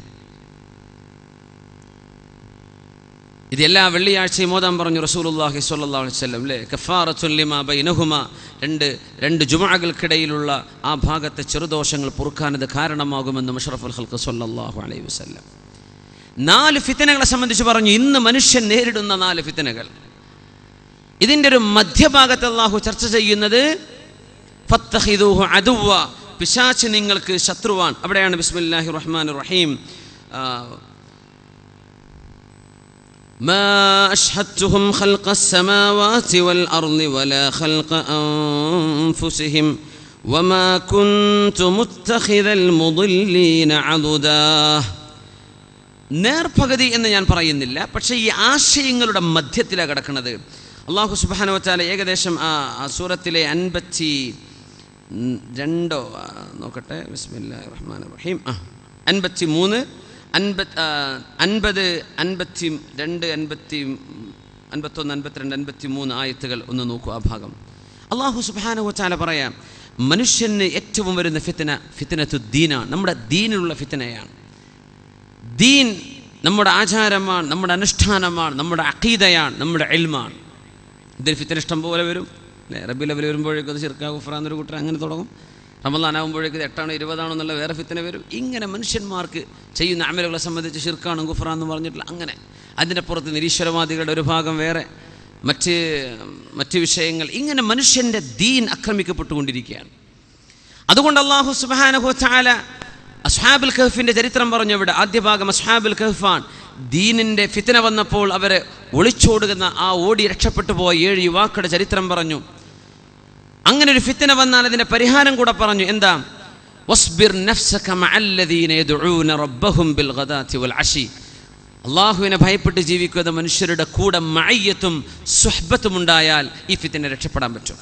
ഇത് എല്ലാ വെള്ളിയാഴ്ചയും ഓതാൻ പറഞ്ഞു റസൂലുള്ളാഹി സ്വല്ലല്ലാഹു അലൈഹി വസല്ലം. അല്ലേ, കഫാറത്തുൻ ലിമാ ബൈനഹുമ, രണ്ട് ജുമുഅകൾക്കിടയിലുള്ള ആ ഭാഗത്തെ ചെറുദോഷങ്ങൾ പൊറുക്കാനത് കാരണമാകുമെന്ന് മുശറഫുൽ ഖൽഖ് സ്വല്ലല്ലാഹു അലൈഹി വസല്ലം. 4 ഫിത്നകളെ സംബന്ധിച്ച് പറഞ്ഞു. ഇന്ന് മനുഷ്യൻ നേരിടുന്ന 4 ഫിത്നകൾ. ഇതിൻ്റെ ഒരു മധ്യഭാഗത്ത് അല്ലാഹു ചർച്ച ചെയ്യുന്നത് ഫത്തഖിദൂഹു അദുവ്വ, പിശാച് നിങ്ങൾക്ക് ശത്രുവാൻ. അവിടെയാണ് ബിസ്മില്ലാഹിർ റഹ്മാനിർ റഹീം. മാ അശ്ഹദ്തുഹും ഖൽഖസ് സമാവാതി വൽ അർളി വലാ ഖൽഖ അൻഫുസിഹിം വമാ കുൻതു മുത്തഖിദൽ മുദില്ലീന അദുദാ. നേർപകുതി എന്ന് ഞാൻ പറയുന്നില്ല, പക്ഷേ ഈ ആശയങ്ങളുടെ മധ്യത്തിലാണ് കിടക്കുന്നത്. അല്ലാഹു സുബ്ഹാനഹു വ തആല ഏകദേശം ആ സൂറത്തിലെ 52 നോക്കട്ടെ, ബിസ്മില്ലാഹിർ റഹ്മാനിർ റഹീം, 53, 50, 52, 51, 52, 53 ആയത്തുകൾ ഒന്ന് നോക്കൂ. ആ ഭാഗം അല്ലാഹു സുബ്ഹാനഹു വ തആല പറയാം, മനുഷ്യന് ഏറ്റവും വരുന്ന ഫിത്നത്തുദ്ദീനാണ്. നമ്മുടെ ദീനിലുള്ള ഫിത്നയാണ്. ദീൻ നമ്മുടെ ആചാരമാണ്, നമ്മുടെ അനുഷ്ഠാനമാണ്, നമ്മുടെ അഖീദയാണ്, നമ്മുടെ ഇൽമാണ്. ഇതിൽ ഫിത്ന ഇഷ്ടം പോലെ വരും. അല്ലേ, റബീഉൽ അവ്വൽ വരുമ്പോഴേക്കും അത് ശിർക്കാ കുഫ്റാ എന്നൊരു കൂട്ടർ അങ്ങനെ തുടങ്ങും. റമളാൻ ആകുമ്പോഴേക്കും 8 20 എന്നുള്ള വേറെ ഫിത്ന വരും. ഇങ്ങനെ മനുഷ്യന്മാർക്ക് ചെയ്യുന്ന അമലുകളെ സംബന്ധിച്ച് ശിർക്കാണ് കുഫ്റാ എന്ന് പറഞ്ഞിട്ടില്ല. അങ്ങനെ അതിൻ്റെ പുറത്ത് നിരീശ്വരവാദികളുടെ ഒരു ഭാഗം വേറെ, മറ്റ് വിഷയങ്ങൾ. ഇങ്ങനെ മനുഷ്യൻ്റെ ദീൻ ആക്രമിക്കപ്പെട്ടുകൊണ്ടിരിക്കുകയാണ്. അതുകൊണ്ട് അല്ലാഹു സുബ്ഹാനഹു വ തആല അസ്ഹാബുൽ കഹ്ഫിൻ്റെ ചരിത്രം പറഞ്ഞു. ഇവിടെ ആദ്യ ഭാഗം അസ്ഹാബുൽ കഹ്ഫാൻ. ദീനിൻ്റെ ഫിത്ന വന്നപ്പോൾ അവരെ ഒളിച്ചോടുന്ന ആ ഓടി രക്ഷപ്പെട്ടു പോയ 7 യുവാക്കളുടെ ചരിത്രം പറഞ്ഞു. അങ്ങനെ ഒരു ഫിത്ന വന്നാൽ അതിൻ്റെ പരിഹാരം കൂടെ പറഞ്ഞു. എന്താ? വസ്ബിർ നഫ്സക മഅല്ലദീന യദ്ഊന റബ്ബഹും ബിൽഗദാതി വൽഅശി. അള്ളാഹുവിനെ ഭയപ്പെട്ട് ജീവിക്കുന്ന മനുഷ്യരുടെ കൂടെ മഅയ്യത്തും സുഹ്ബത്തും ഉണ്ടായാൽ ഈ ഫിത്ന രക്ഷപ്പെടാൻ പറ്റും.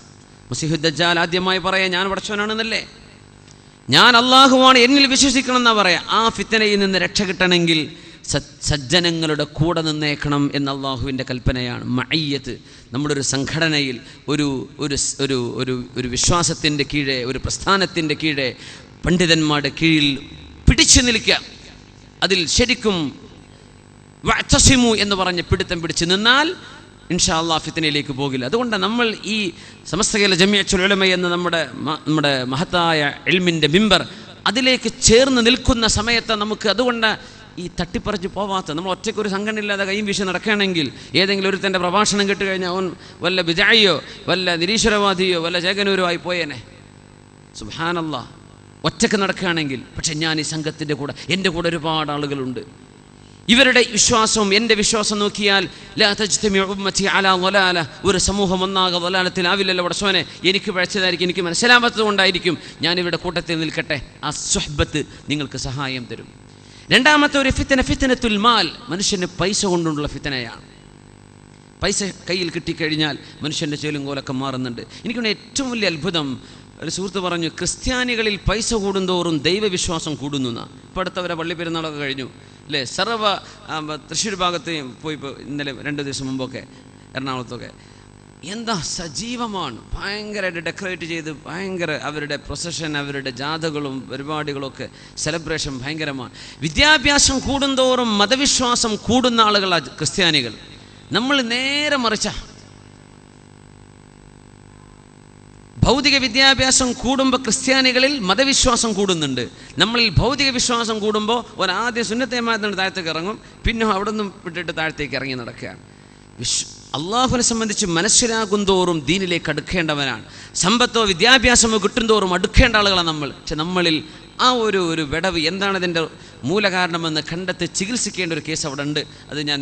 മസീഹു ദജ്ജാൽ ആദ്യമായി പറയാം ഞാൻ പടച്ചവനാണെന്നല്ലേ, ഞാൻ അള്ളാഹുവാണ്, എന്നിൽ വിശ്വസിക്കണം എന്നാ പറയാം. ആ ഫിത്നയിൽ നിന്ന് രക്ഷ കിട്ടണമെങ്കിൽ സജ്ജനങ്ങളുടെ കൂടെ നിന്നേക്കണം എന്ന അള്ളാഹുവിൻ്റെ കൽപ്പനയാണ്. മഅയ്യത്ത് നമ്മുടെ ഒരു സംഘടനയിൽ ഒരു ഒരു ഒരു ഒരു വിശ്വാസത്തിൻ്റെ കീഴെ, ഒരു പ്രസ്ഥാനത്തിൻ്റെ കീഴെ, പണ്ഡിതന്മാരുടെ കീഴിൽ പിടിച്ചു നിൽക്കുക, അതിൽ ശരിക്കും വഅ്തസിമു എന്ന് പറഞ്ഞ് പിടുത്തം പിടിച്ച് നിന്നാൽ ഇൻഷാ അല്ലാഹ് ഫിത്നയിലേക്ക് പോകില്ല. അതുകൊണ്ട് നമ്മൾ ഈ സമസ്ത കേരള ജമിഅത്തുൽ ഉലമ എന്ന നമ്മുടെ മഹത്തായ ഇൽമിൻ്റെ മിമ്പർ അതിലേക്ക് ചേർന്ന് നിൽക്കുന്ന സമയത്ത് നമുക്ക് അതുകൊണ്ട് ഈ തട്ടിപ്പറിച്ച് പോവാത്ത, നമ്മൾ ഒറ്റയ്ക്കൊരു സംഘടന ഇല്ലാതെ കൈയും വീശി നടക്കുകയാണെങ്കിൽ ഏതെങ്കിലും ഒരുത്തൻ്റെ പ്രഭാഷണം കേട്ട് കഴിഞ്ഞാൽ അവൻ വല്ല ബിദ്അയോ വല്ല നിരീശ്വരവാദിയോ വല്ല ചേകനൂരോ ആയി പോയേനെ. സുബ്ഹാനല്ലാഹ്, ഒറ്റയ്ക്ക് നടക്കുകയാണെങ്കിൽ. പക്ഷെ ഞാൻ ഈ സംഘത്തിൻ്റെ കൂടെ, എൻ്റെ കൂടെ ഒരുപാട് ആളുകളുണ്ട്. ഇവരുടെ വിശ്വാസവും എൻ്റെ വിശ്വാസം നോക്കിയാൽ ലാ തജ്തമിഉ ഉമ്മത്തി അലാ ളലാല, ഒരു സമൂഹം ഒന്നാകെ ളലാലത്തിലാവില്ലല്ലോ പടച്ചോനെ, എനിക്ക് പഴച്ചതായിരിക്കും, എനിക്ക് മനസ്സിലാവാത്തത് കൊണ്ടായിരിക്കും, ഞാനിവിടെ കൂട്ടത്തിൽ നിൽക്കട്ടെ. ആ സുഹ്ബത്ത് നിങ്ങൾക്ക് സഹായം തരും. രണ്ടാമത്തെ ഒരു ഫിത്ന ഫിത്നത്തുൽ മാൽ, മനുഷ്യന് പൈസ കൊണ്ടുള്ള ഫിത്നയാണ്. പൈസ കയ്യിൽ കിട്ടിക്കഴിഞ്ഞാൽ മനുഷ്യൻ്റെ ചേലുംകോലൊക്കെ മാറുന്നുണ്ട്. എനിക്കാണ് ഏറ്റവും വലിയ അത്ഭുതം, ഒരു സുഹൃത്ത് പറഞ്ഞു, ക്രിസ്ത്യാനികളിൽ പൈസ കൂടുന്തോറും ദൈവവിശ്വാസം കൂടുന്നു എന്നാണ്. ഇപ്പോൾ അടുത്തവരെ പള്ളി പെരുന്നാളൊക്കെ കഴിഞ്ഞു അല്ലേ, സർവ്വ തൃശ്ശൂർ ഭാഗത്തെയും പോയി, ഇപ്പോൾ ഇന്നലെ 2 ദിവസം മുമ്പൊക്കെ എറണാകുളത്തൊക്കെ എന്താ സജീവമാണ്, ഭയങ്കരമായിട്ട് ഡെക്കറേറ്റ് ചെയ്ത് ഭയങ്കര അവരുടെ പ്രൊസഷൻ, അവരുടെ ജാഥകളും പരിപാടികളൊക്കെ സെലിബ്രേഷൻ ഭയങ്കരമാണ്. വിദ്യാഭ്യാസം കൂടുന്തോറും മതവിശ്വാസം കൂടുന്ന ആളുകളാണ് ക്രിസ്ത്യാനികൾ. നമ്മൾ നേരെ മറിച്ച, ഭൗതിക വിദ്യാഭ്യാസം കൂടുമ്പോൾ ക്രിസ്ത്യാനികളിൽ മതവിശ്വാസം കൂടുന്നുണ്ട്. നമ്മളിൽ ഭൗതിക വിശ്വാസം കൂടുമ്പോൾ ഒരാദ്യം സുന്നത്തെ ജമാഅത്തിന് താഴത്തേക്ക് ഇറങ്ങും, പിന്നെ അവിടെ നിന്നും വിട്ടിട്ട് താഴത്തേക്ക് ഇറങ്ങി നടക്കുകയാണ്. അള്ളാഹുവിനെ സംബന്ധിച്ച് മനസ്സിലാകും തോറും ദീനിലേക്ക് അടുക്കേണ്ടവനാണ്. സമ്പത്തോ വിദ്യാഭ്യാസമോ കിട്ടും തോറും അടുക്കേണ്ട ആളുകളാണ് നമ്മൾ. പക്ഷെ നമ്മളിൽ ആ ഒരു വിടവ് എന്താണ് ഇതിൻ്റെ മൂലകാരണമെന്ന് കണ്ടെത്തി ചികിത്സിക്കേണ്ട ഒരു കേസ് അവിടെ ഉണ്ട്. അത് ഞാൻ